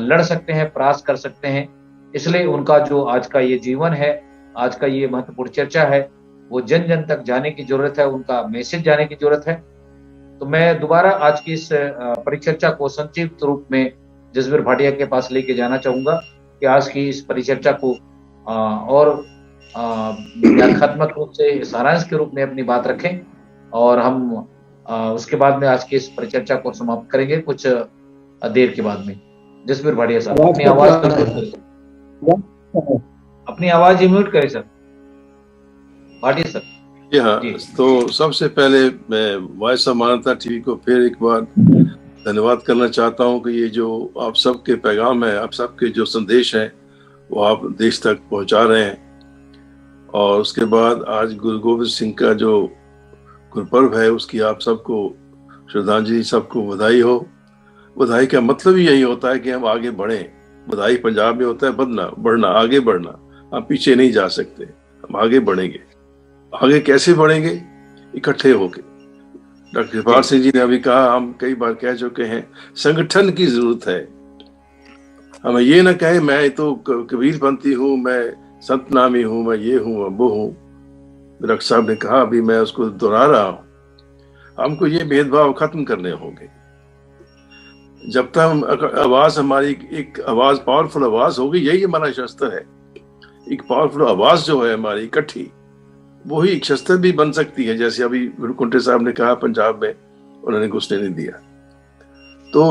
लड़ सकते हैं, परास्त कर सकते हैं। इसलिए उनका जो आज का ये जीवन है, आज का ये महत्वपूर्ण चर्चा है, वो जन जन तक जाने की जरूरत है, उनका मैसेज जाने की जरूरत है। तो मैं दोबारा आज की इस परिचर्चा को संक्षिप्त रूप में जसबीर भाटिया के पास लेके जाना चाहूंगा कि आज की इस परिचर्चा को और व्याख्यात्मक रूप से सारांश के रूप में अपनी बात रखें और हम उसके बाद में आज की इस परिचर्चा को समाप्त करेंगे कुछ देर के बाद में। जसबीर भाटिया साहब, अपनी आवाज म्यूट करें सर। भाटिया सर। हाँ, तो सबसे पहले मैं वॉइस ऑफ मानवता टीवी को फिर एक बार धन्यवाद करना चाहता हूं कि ये जो आप सबके पैगाम है, आप सबके जो संदेश हैं वो आप देश तक पहुंचा रहे हैं। और उसके बाद आज गुरु गोविंद सिंह का जो गुरुपर्व है उसकी आप सबको श्रद्धांजलि, सबको बधाई हो। बधाई का मतलब ही यही होता है कि हम आगे बढ़ें। बधाई पंजाब में होता है बढ़ना, आगे बढ़ना। हम पीछे नहीं जा सकते, हम आगे बढ़ेंगे। आगे कैसे बढ़ेंगे? इकट्ठे होके। डॉक्टर कृपाल सिंह जी ने अभी कहा, हम कई बार कह चुके हैं, संगठन की जरूरत है। हमें ये ना कहें मैं तो कबीरपंथी हूँ, मैं संतनामी हूँ, मैं ये हूँ, वो हूँ। डॉक्टर साहब ने कहा, अभी मैं उसको दोहरा रहा हूँ, हमको ये भेदभाव खत्म करने होंगे। जब तक आवाज हमारी एक आवाज, पावरफुल आवाज होगी, यही हमारा शस्त्र है। एक पावरफुल आवाज जो है हमारी इकट्ठी, वही एक शस्त्र भी बन सकती है। जैसे अभी गुरुकुंटे साहब ने कहा, पंजाब में उन्होंने घुसने नहीं दिया। तो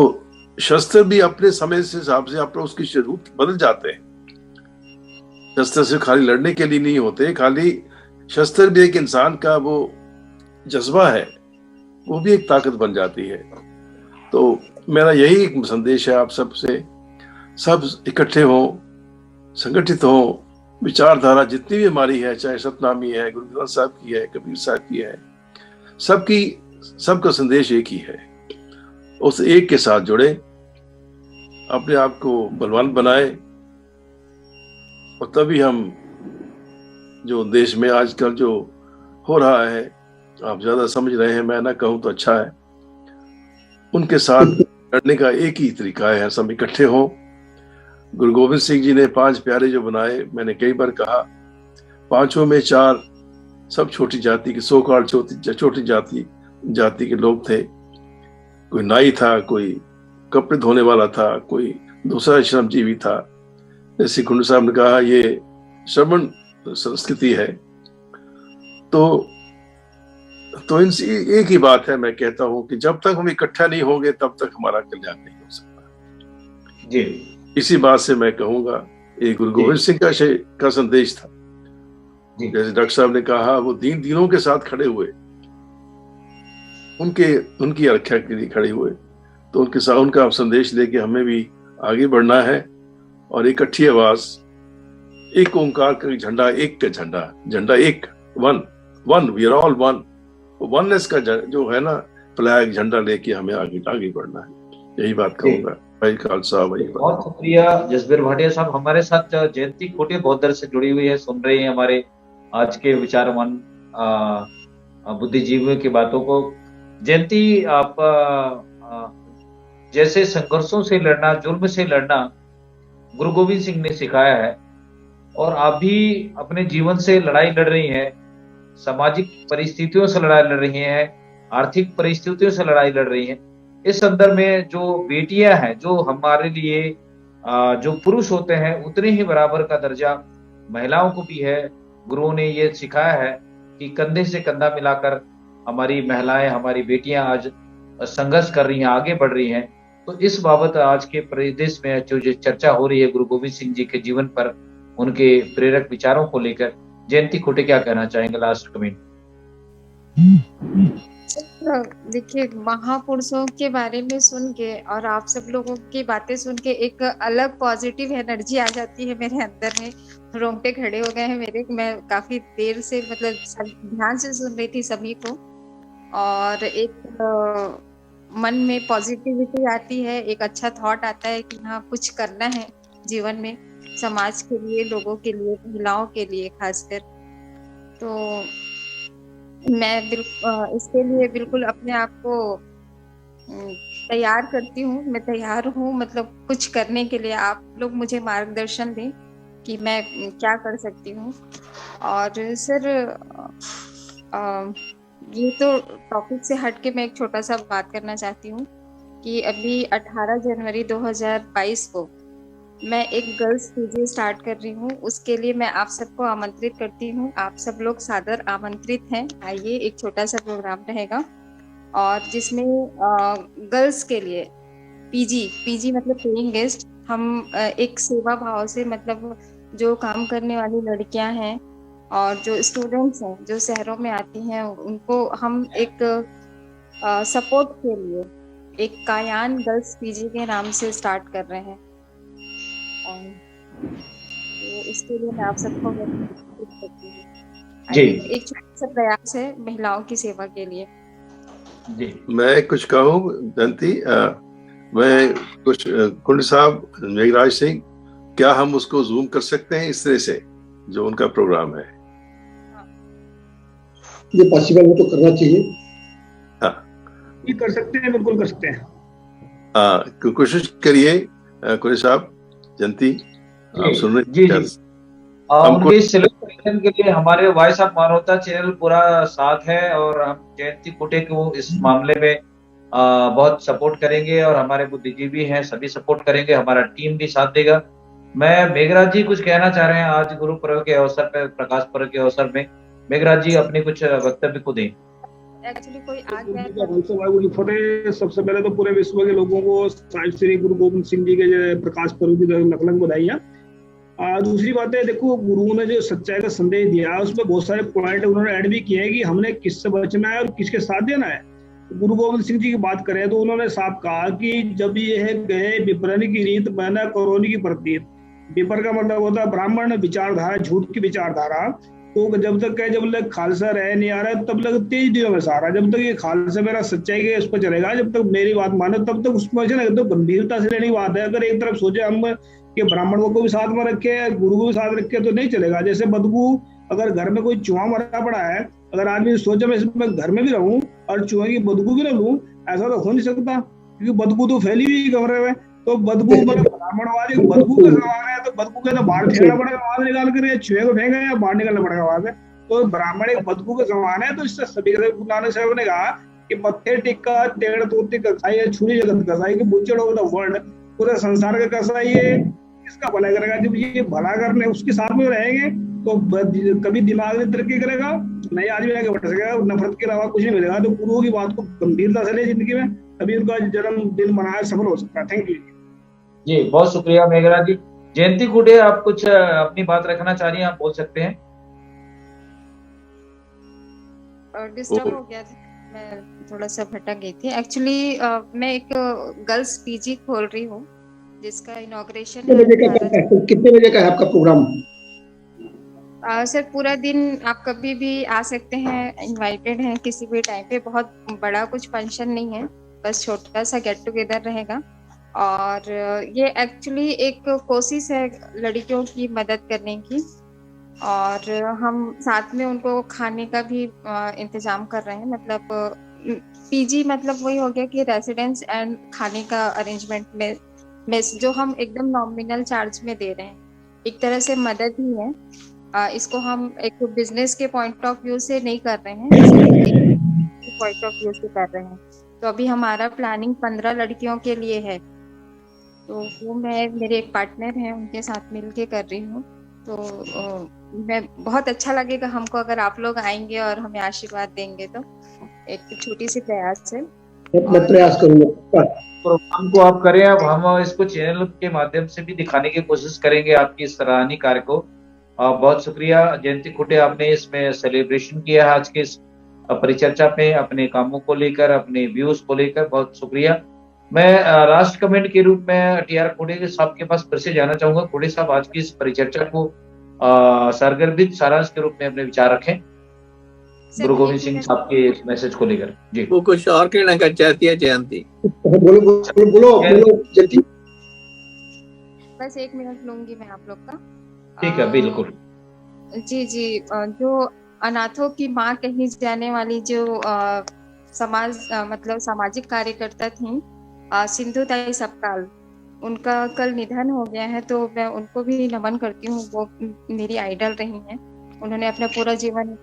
शस्त्र भी अपने समय से हिसाब से अपना उसकी जरूरत बदल जाते हैं। शस्त्र से खाली लड़ने के लिए नहीं होते, खाली शस्त्र भी एक इंसान का वो जज्बा है, वो भी एक ताकत बन जाती है। तो मेरा यही एक संदेश है आप सबसे, सब इकट्ठे हों, संगठित हों। विचारधारा जितनी भी हमारी है, चाहे सतनामी है, गुरु ग्रंथ साहब की है, कबीर साहब की है, सबका संदेश एक ही है। उस एक के साथ जुड़े, अपने आप को बलवान बनाए, और तभी हम जो देश में आजकल जो हो रहा है, आप ज्यादा समझ रहे हैं, मैं ना कहूं तो अच्छा है, उनके साथ लड़ने का एक ही तरीका है, सब इकट्ठे हों। गुरु गोविंद सिंह जी ने 5 प्यारे जो बनाए, मैंने कई बार कहा पांचों में चार सब छोटी जाति के, सो कॉल्ड छोटी जाति के लोग थे। कोई नाई था, कोई कपड़े धोने वाला था, कोई दूसरा श्रमजीवी था। जैसे कुंडू साहब ने कहा, ये श्रमण संस्कृति है। तो इनसे एक ही बात है, मैं कहता हूं कि जब तक हम इकट्ठा नहीं होंगे तब तक हमारा कल्याण नहीं हो सकता जी। इसी बात से मैं कहूंगा, ये गुरु गोविंद सिंह का संदेश था। जैसे डॉक्टर साहब ने कहा, वो दीनों के साथ खड़े हुए, उनकी रक्षा के लिए खड़े हुए। तो उनके साथ उनका संदेश लेके हमें भी आगे बढ़ना है और इकट्ठी आवाज, एक ओंकार का झंडा, एक का झंडा एक, one, we are all one. Oneness का जो है ना फ्लैग, झंडा लेके हमें आगे बढ़ना है। यही बात कहूंगा। भाई खालसा, भाई बहुत शुक्रिया जसबीर भाटिया साहब। हमारे साथ जयंती खोटे बहुत देर से जुड़ी हुई है, सुन रही है हमारे आज के विचारवान बुद्धिजीवियों की बातों को। जयंती, आप जैसे संघर्षों से लड़ना, जुल्म से लड़ना गुरु गोविंद सिंह ने सिखाया है, और आप भी अपने जीवन से लड़ाई लड़ रही हैं, सामाजिक परिस्थितियों से लड़ाई लड़ रही हैं, आर्थिक परिस्थितियों से लड़ाई लड़ रही हैं। इस संदर्भ में जो बेटियां हैं, जो हमारे लिए जो पुरुष होते हैं उतने ही बराबर का दर्जा महिलाओं को भी है। गुरुओं ने ये सिखाया है कि कंधे से कंधा मिलाकर हमारी महिलाएं, हमारी बेटियां आज संघर्ष कर रही हैं, आगे बढ़ रही हैं। तो इस बाबत आज के प्रदेश में जो चर्चा हो रही है गुरु गोविंद सिंह जी के जीवन पर, उनके प्रेरक विचारों को लेकर, जयंती खोटे क्या कहना चाहेंगे लास्ट कमेंट? देखिए, महापुरुषों के बारे में सुन के और आप सब लोगों की बातें सुन के एक अलग पॉजिटिव एनर्जी आ जाती है मेरे अंदर में। रोंगटे खड़े हो गए हैं मेरे। मैं काफी देर से मतलब ध्यान से सुन रही थी सभी को, और एक मन में पॉजिटिविटी आती है, एक अच्छा थॉट आता है कि हाँ कुछ करना है जीवन में, समाज के लिए, लोगों के लिए, महिलाओं के लिए खासकर। तो मैं इसके लिए बिल्कुल अपने आप को तैयार करती हूँ। मैं तैयार हूँ मतलब कुछ करने के लिए। आप लोग मुझे मार्गदर्शन दें कि मैं क्या कर सकती हूँ। और सर ये तो टॉपिक से हट के मैं एक छोटा सा बात करना चाहती हूँ कि अभी 18 जनवरी 2022 को मैं एक गर्ल्स पीजी स्टार्ट कर रही हूँ। उसके लिए मैं आप सबको आमंत्रित करती हूँ। आप सब लोग सादर आमंत्रित हैं। आइए, एक छोटा सा प्रोग्राम रहेगा और जिसमें गर्ल्स के लिए पीजी मतलब पेइंग गेस्ट, हम एक सेवा भाव से, मतलब जो काम करने वाली लड़कियां हैं और जो स्टूडेंट्स हैं जो शहरों में आती हैं, उनको हम एक सपोर्ट के लिए एक कायान गर्ल्स पीजी के नाम से स्टार्ट कर रहे हैं। तो इसके लिए मैं आप सबको जी, एक छोटा सा प्रयास है महिलाओं की सेवा के लिए। जी, मैं कुछ कहूँ जयंती, मैं कुछ कुंड साहब, मेघराज सिंह, क्या हम उसको जूम कर सकते हैं इस तरह से जो उनका प्रोग्राम है? ये पॉसिबल हो तो करना चाहिए। हाँ, ये कर सकते हैं, बिल्कुल कर सकते हैं। हाँ, कोशिश करिए कुंड साहब। जयंती, आप सुन रहे? जी, जी। उनके सेलिब्रेशन के लिए हमारे वॉइस ऑफ मानवता चैनल पूरा साथ है, और हम जयंती खोटे को इस मामले में बहुत सपोर्ट करेंगे, और हमारे बुद्धिजीवी हैं सभी सपोर्ट करेंगे, हमारा टीम भी साथ देगा। मैं मेघराज जी कुछ कहना चाह रहे हैं आज गुरु पर्व के अवसर पर, प्रकाश पर्व के अवसर में। मेघराज जी अपने कुछ वक्तव्य को दें। एक्चुअली कोई आ गया। सबसे पहले तो पूरे विश्व के लोगों को साहिब श्री गुरु गोविंद सिंह जी के प्रकाश पर्व की लख-लख बधाइयां। दूसरी बात है, देखो गुरुओं ने जो सच्चाई का संदेश दिया उसमें बहुत सारे पॉइंट उन्होंने ऐड भी किए हैं कि हमने किससे बचना है और किसके साथ देना है। गुरु गोविंद सिंह जी की बात करें तो उन्होंने साफ कहा कि जब ये गए विपरन की रीत मैंने करोनी की प्रतीत। विपर का मतलब होता है ब्राह्मण विचारधारा, झूठ की विचारधारा। तो जब तक खालसा रह नहीं आ रहा है तब तक 23 दिनों में सारा, जब तक ये खालसा मेरा सच्चाई के उस पर चलेगा, जब तक मेरी बात मानो तब तक उसमें तो गंभीरता से लेने की बात है। अगर एक तरफ सोचे हम कि ब्राह्मणों को भी साथ में रखे, गुरु को भी साथ रखे तो नहीं चलेगा। जैसे बदबू, अगर घर में कोई चूहा मरा पड़ा है, अगर आदमी सोचे मैं इसमें घर में भी रहूं और चूहे की बदबू भी न लूं, ऐसा तो हो नहीं सकता, क्योंकि बदबू तो फैली हुई कमरे में। तो बदबू मतलब ब्राह्मणवादी बदबू का सवाल है, तो बदबू के तो बाहर फेंकना पड़ेगा आवाज निकाल कर, चूहे को फेंका या बाहर निकालना पड़ेगा वहां से। तो ब्राह्मण एक बदबू के समान है। तो इससे सभी गुरु नानक साहब ने कहा कि मत्थे टिक्का टेढ़ तोती कसाई है, छुरी जगत कसाई की बुच्चड़ ऑफ द वर्ल्ड, पूरे संसार का कसाई है, इसका भला करेगा। जब ये भला करने उसके साथ में रहेंगे तो कभी दिमाग में तरक्की करेगा, नहीं आदमी आगे बढ़ सकेगा, नफरत के अलावा कुछ नहीं मिलेगा। तो गुरुओं की बात को गंभीरता से ले जिंदगी में, तभी उनका जन्मदिन मनाया सफल हो सकता है। थैंक यू जी, बहुत शुक्रिया मेघराज जी। जयंती खुडे, आप कुछ अपनी बात रखना चाह रही हैं, आप बोल सकते हैं। डिस्टर्ब हो गया था, मैं थोड़ा सा भटक गई थी। एक्चुअली मैं एक गर्ल्स पीजी खोल रही हूँ जिसका इनॉग्रेशन कितने बजे का है आपका प्रोग्राम? सर पूरा दिन आप कभी भी आ सकते हैं, इनवाइटेड हैं किसी भी टाइम पे। बहुत बड़ा कुछ फंक्शन नहीं है, बस छोटा सा गेट टुगेदर रहेगा। और ये एक्चुअली एक कोशिश है लड़कियों की मदद करने की, और हम साथ में उनको खाने का भी इंतजाम कर रहे हैं। मतलब पीजी मतलब वही हो गया कि रेसिडेंस एंड खाने का अरेंजमेंट में जो हम एकदम नॉमिनल चार्ज में दे रहे हैं, एक तरह से मदद ही है। इसको हम एक बिजनेस के पॉइंट ऑफ व्यू से नहीं कर रहे हैं, पॉइंट ऑफ व्यू से कर रहे हैं। तो अभी हमारा प्लानिंग 15 लड़कियों के लिए है, तो वो मैं मेरे एक पार्टनर हैं उनके साथ मिलके कर रही हूँ। तो मैं बहुत अच्छा लगेगा हमको अगर आप लोग आएंगे और हमें आशीर्वाद देंगे। तो एक छोटी सी प्रयास है, मैं प्रयास करूंगा। प्रोग्राम को आप करें। अब हम इसको चैनल के माध्यम से भी दिखाने की कोशिश करेंगे आपकी इस सराहनीय कार्य को। बहुत शुक्रिया जयंती खुटे, आपने इसमें सेलिब्रेशन किया है आज के इस परिचर्चा पे, अपने कामों को लेकर, अपने व्यूज को लेकर। बहुत शुक्रिया। मैं लास्ट कमेंट के रूप में टीआर खुटे साहब के पास फिर से जाना चाहूंगा। खुटे साहब, आज की इस परिचर्चा को सरगर्भित सारांश के रूप में अपने विचार रखें गुरु गोविंद सिंह साहब के इस मैसेज को लेकर। जी, वो कुछ और कहना कर चाहती है जयंती? बोलो बोलो बोलो जयंती। बस 1 मिनट लूंगी मैं आप लोग का। ठीक है, बिल्कुल। जी जी, जो अनाथों की माँ कही जाने वाली जो मतलब सामाजिक कार्यकर्ता थी सिंधु ताई सपकाल, उनका कल निधन हो गया है। तो मैं उनको भी नमन करती हूँ, वो मेरी आइडल रही हैं। उन्होंने अपना पूरा जीवन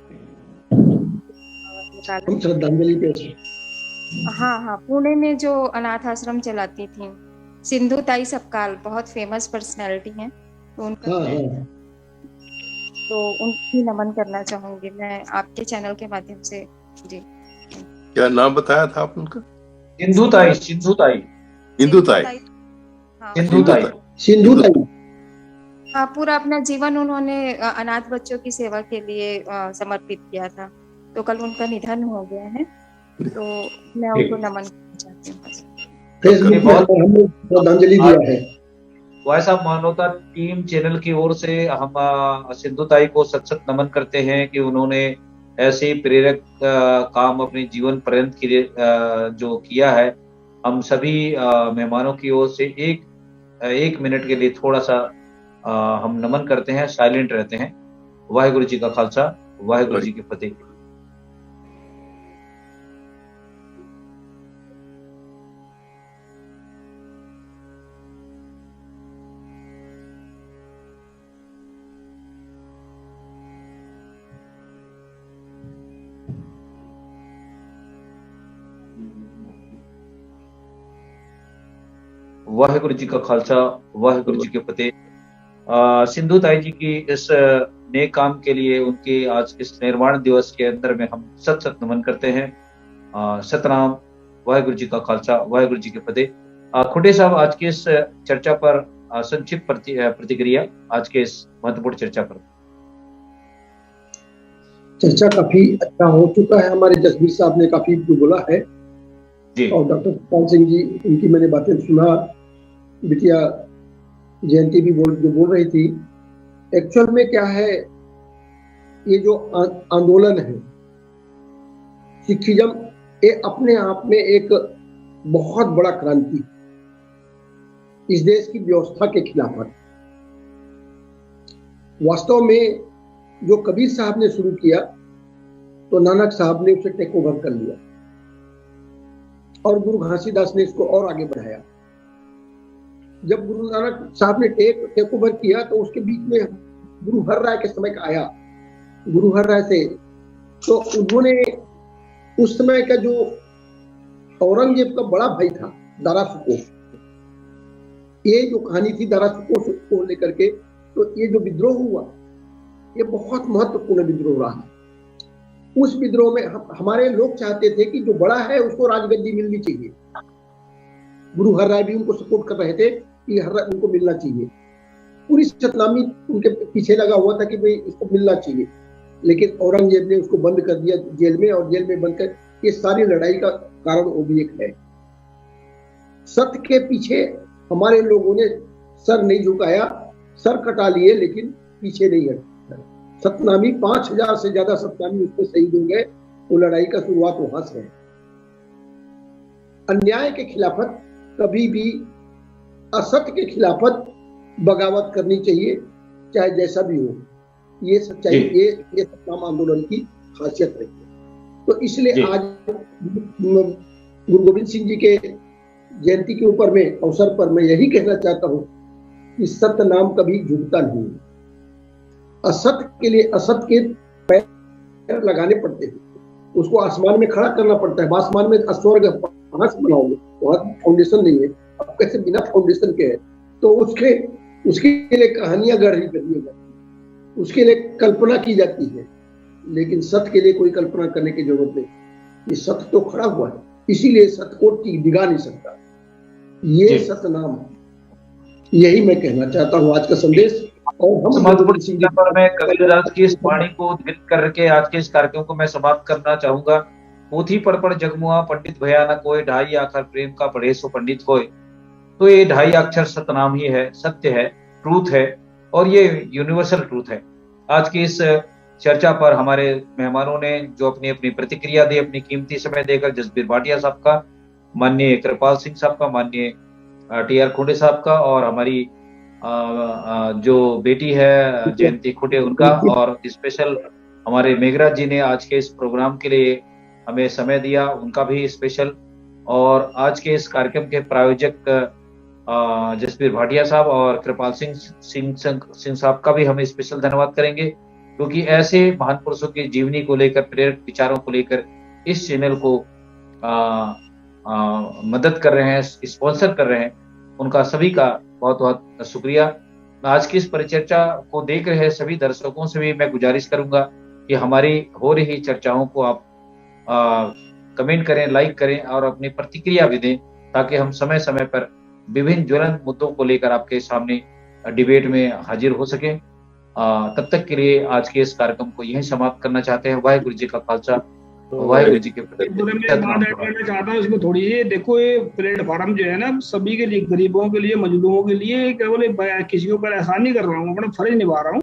हाँ, पुणे में जो अनाथ आश्रम चलाती थी सिंधु ताई सपकाल, बहुत फेमस पर्सनैलिटी हैं। तो उनका तो उनकी नमन करना चाहूंगी मैं आपके चैनल के माध्यम से। जी, क्या नाम बताया था आप उनका? सिंधु ताई। सिंधु ताई। सिंधु ताई। सिंधु ताई। सिंधु ताई। हाँ, पूरा अपना जीवन उन्होंने अनाथ बच्चों की सेवा के लिए समर्पित किया था। तो कल उनका निधन हो गया है, तो मैं उनको नमन करना चाहती हूँ। फेसबुक पर हमने श्रद्धांजलि दिया है। वॉइस ऑफ मानवता टीम चैनल की ओर से हम सिंधु ताई को सत सत नमन करते हैं कि उन्होंने ऐसे प्रेरक काम अपने जीवन पर्यंत के लिए जो किया है। हम सभी मेहमानों की ओर से एक मिनट के लिए थोड़ा सा हम नमन करते हैं, साइलेंट रहते हैं। वाहिगुरु जी का खालसा, वाहिगुरु जी की फतेह। वाहिगुरु जी का खालसा, वाहिगुरु जी के फतेह। सिंधु ताई जी की इस नेक काम के लिए उनके आज इस निर्वाण दिवस के अंदर में हम सत सत नमन करते हैं। सतनाम, वाहिगुरु जी का खालसा, वाहिगुरु जी के फतेह। खुटे साहब, आज की इस चर्चा पर संक्षिप्त प्रतिक्रिया, आज के इस महत्वपूर्ण चर्चा पर। चर्चा काफी अच्छा हो चुका है। हमारे जसबीर साहब ने काफी बोला है जी, और डॉक्टर सुपाल सिंह जी, उनकी मैंने बातें सुना। बिटिया जयंती भी बोल रही थी। एक्चुअल में क्या है, ये जो आंदोलन है सिखिज्म, ये अपने आप में एक बहुत बड़ा क्रांति इस देश की व्यवस्था के खिलाफ है। वास्तव में जो कबीर साहब ने शुरू किया तो नानक साहब ने उसे टेक ओवर कर लिया और गुरु घासीदास ने इसको और आगे बढ़ाया। जब गुरु नानक साहब ने टेक ओवर किया तो उसके बीच में गुरु हर राय के समय का आया, गुरु हर राय से, तो उन्होंने उस समय का जो औरंगजेब का बड़ा भाई था दारा सुको, ये जो कहानी थी दारा सुको को लेकर के, तो ये जो विद्रोह हुआ ये बहुत महत्वपूर्ण विद्रोह रहा। उस विद्रोह में हमारे लोग चाहते थे कि जो बड़ा है उसको राजगद्दी मिलनी चाहिए। गुरु हर राय भी उनको सपोर्ट कर रहे थे कि हर राय उनको मिलना चाहिए। पूरी सतनामी उनके पीछे लगा हुआ था कि भाई इसको मिलना चाहिए, लेकिन औरंगजेब ने उसको बंद कर दिया जेल में, और जेल में बंद कर, ये सारी लड़ाई का कारण वो भी एक है। सत्य के पीछे हमारे लोगों ने सर नहीं झुकाया, सर कटा लिए लेकिन पीछे नहीं हटे। सतनामी 5000 से ज्यादा सतनामी उसमें शहीद हो गए। वो लड़ाई का शुरुआत वहां से है। अन्याय के खिलाफत कभी भी, असत्य के खिलाफत बगावत करनी चाहिए, चाहे जैसा भी हो। ये सच्चाई, ये सतनाम आंदोलन की खासियत रही है। तो इसलिए आज गुरु गोविंद सिंह जी के जयंती के ऊपर में अवसर पर मैं यही कहना चाहता हूं कि सत्य नाम कभी झुकता नहीं। असत्य के लिए असत्य के पैर लगाने पड़ते हैं, उसको आसमान में खड़ा करना पड़ता है। आसमान में स्वर्ग कहां से बनाओगे, वहां फाउंडेशन नहीं है, अब कैसे बिना फाउंडेशन के है? तो उसके लिए कहानियां गढ़ी करनी जाती है, उसके लिए कल्पना की जाती है, लेकिन सत्य के लिए कोई कल्पना करने की जरूरत नहीं। ये सत्य तो खड़ा हुआ है, इसीलिए सत्य को डिगा नहीं सकता। ये सत्य नाम, यही मैं कहना चाहता हूँ आज का संदेश। और हम महत्वपूर्ण पर मैं कबीरदास की इस वाणी को उद्धृत करके आज के इस कार्यक्रम को मैं समाप्त करना चाहूंगा। पोथी पढ़ जगमुआ पंडित भया न कोय, ढाई आखर प्रेम का पढ़े सो पंडित होए। तो ये 2.5 अक्षर सतनाम ही है, सत्य है, ट्रूथ है, और ये यूनिवर्सल ट्रूथ है। आज की इस चर्चा पर हमारे मेहमानों ने जो अपनी अपनी प्रतिक्रिया दी, अपनी कीमती समय देकर, जसबीर भाटिया साहब का, माननीय कृपाल सिंह साहब का, माननीय TR खुंडे साहब का, और हमारी जो बेटी है जयंती खुंडे उनका, और स्पेशल हमारे मेघराज जी ने आज के इस प्रोग्राम के लिए हमें समय दिया, उनका भी स्पेशल। और आज के इस कार्यक्रम के प्रायोजक जसबीर भाटिया साहब और कृपाल सिंह साहब का भी हम स्पेशल धन्यवाद करेंगे, क्योंकि ऐसे महान पुरुषों की जीवनी को लेकर, प्रेरक विचारों को लेकर इस चैनल को मदद कर रहे हैं, स्पॉन्सर कर रहे हैं। उनका सभी का बहुत बहुत शुक्रिया। आज की इस परिचर्चा को देख रहे सभी दर्शकों से भी मैं गुजारिश करूंगा कि हमारी हो रही चर्चाओं को आप कमेंट करें, लाइक करें और अपनी प्रतिक्रिया भी दें, ताकि हम समय समय पर विभिन्न ज्वलंत मुद्दों को लेकर आपके सामने डिबेट में हाजिर हो सकें। तब तक के लिए आज के इस कार्यक्रम को यहीं समाप्त करना चाहते हैं। वाहिगुरु जी का खालसा, वाहिगुरु जी के प्रति बात ऐड करना चाहता हूँ इसमें थोड़ी सी। देखो, ये प्लेटफॉर्म जो है ना, सभी के लिए, गरीबों के लिए, मजलूमों के लिए, केवल किसी के ऊपर एहसान नहीं कर रहा हूँ, अपना फर्ज निभा रहा हूँ।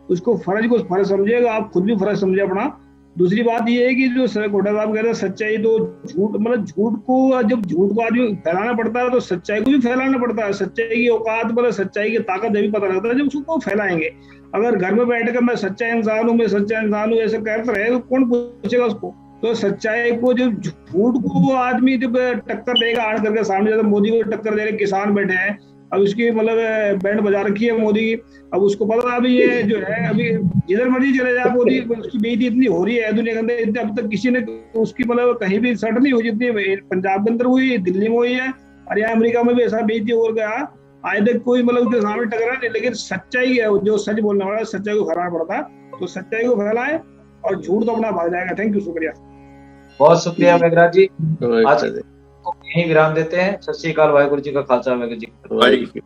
उसको फर्ज को फर्ज समझेगा, आप खुद भी फर्ज समझे अपना। दूसरी बात ये है कि जो सर घोटा साहब कह रहे हैं सच्चाई, तो झूठ, मतलब झूठ को, जब झूठ को आदमी फैलाना पड़ता है तो सच्चाई को भी फैलाना पड़ता है। सच्चाई की औकात, मतलब सच्चाई की ताकत जब भी पता लगता है जब उसको फैलाएंगे। अगर घर में बैठ कर मैं सच्चा इंसान हूँ, मैं सच्चा इंसान हूँ ऐसे कहते रहे तो कौन पूछेगा उसको? तो सच्चाई को, जब झूठ को आदमी जब टक्कर देगा आड़ करके सामने, जैसे मोदी को टक्कर दे रहे किसान बैठे हैं, अब उसकी मतलब बैंड बजा रखी है मोदी की। अब उसको पता अभी ये जो है, अभी जिधर मर्जी चले जाए मोदी, उसकी बेइज्जती इतनी हो रही है दुनिया के अंदर, इतने अब तक किसी ने उसकी मतलब कहीं भी सट नहीं हुई, जितनी पंजाब के अंदर हुई, दिल्ली में हुई है, और यहाँ अमेरिका में भी ऐसा बेइज्जती हो गया। आज तक कोई मतलब उसके सामने टकरा नहीं। लेकिन सच्चाई है, जो सच बोलने वाला है, सच्चाई को फैलाना पड़ता है। तो सच्चाई को फैलाएं और झूठ तो अपना भाग जाएगा। थैंक यू, शुक्रिया, बहुत शुक्रिया मेघराज जी। आज को यहीं विराम देते हैं। सत श्री अकाल, वाहिगुरु जी का खालसा, वाहिगुरु जी।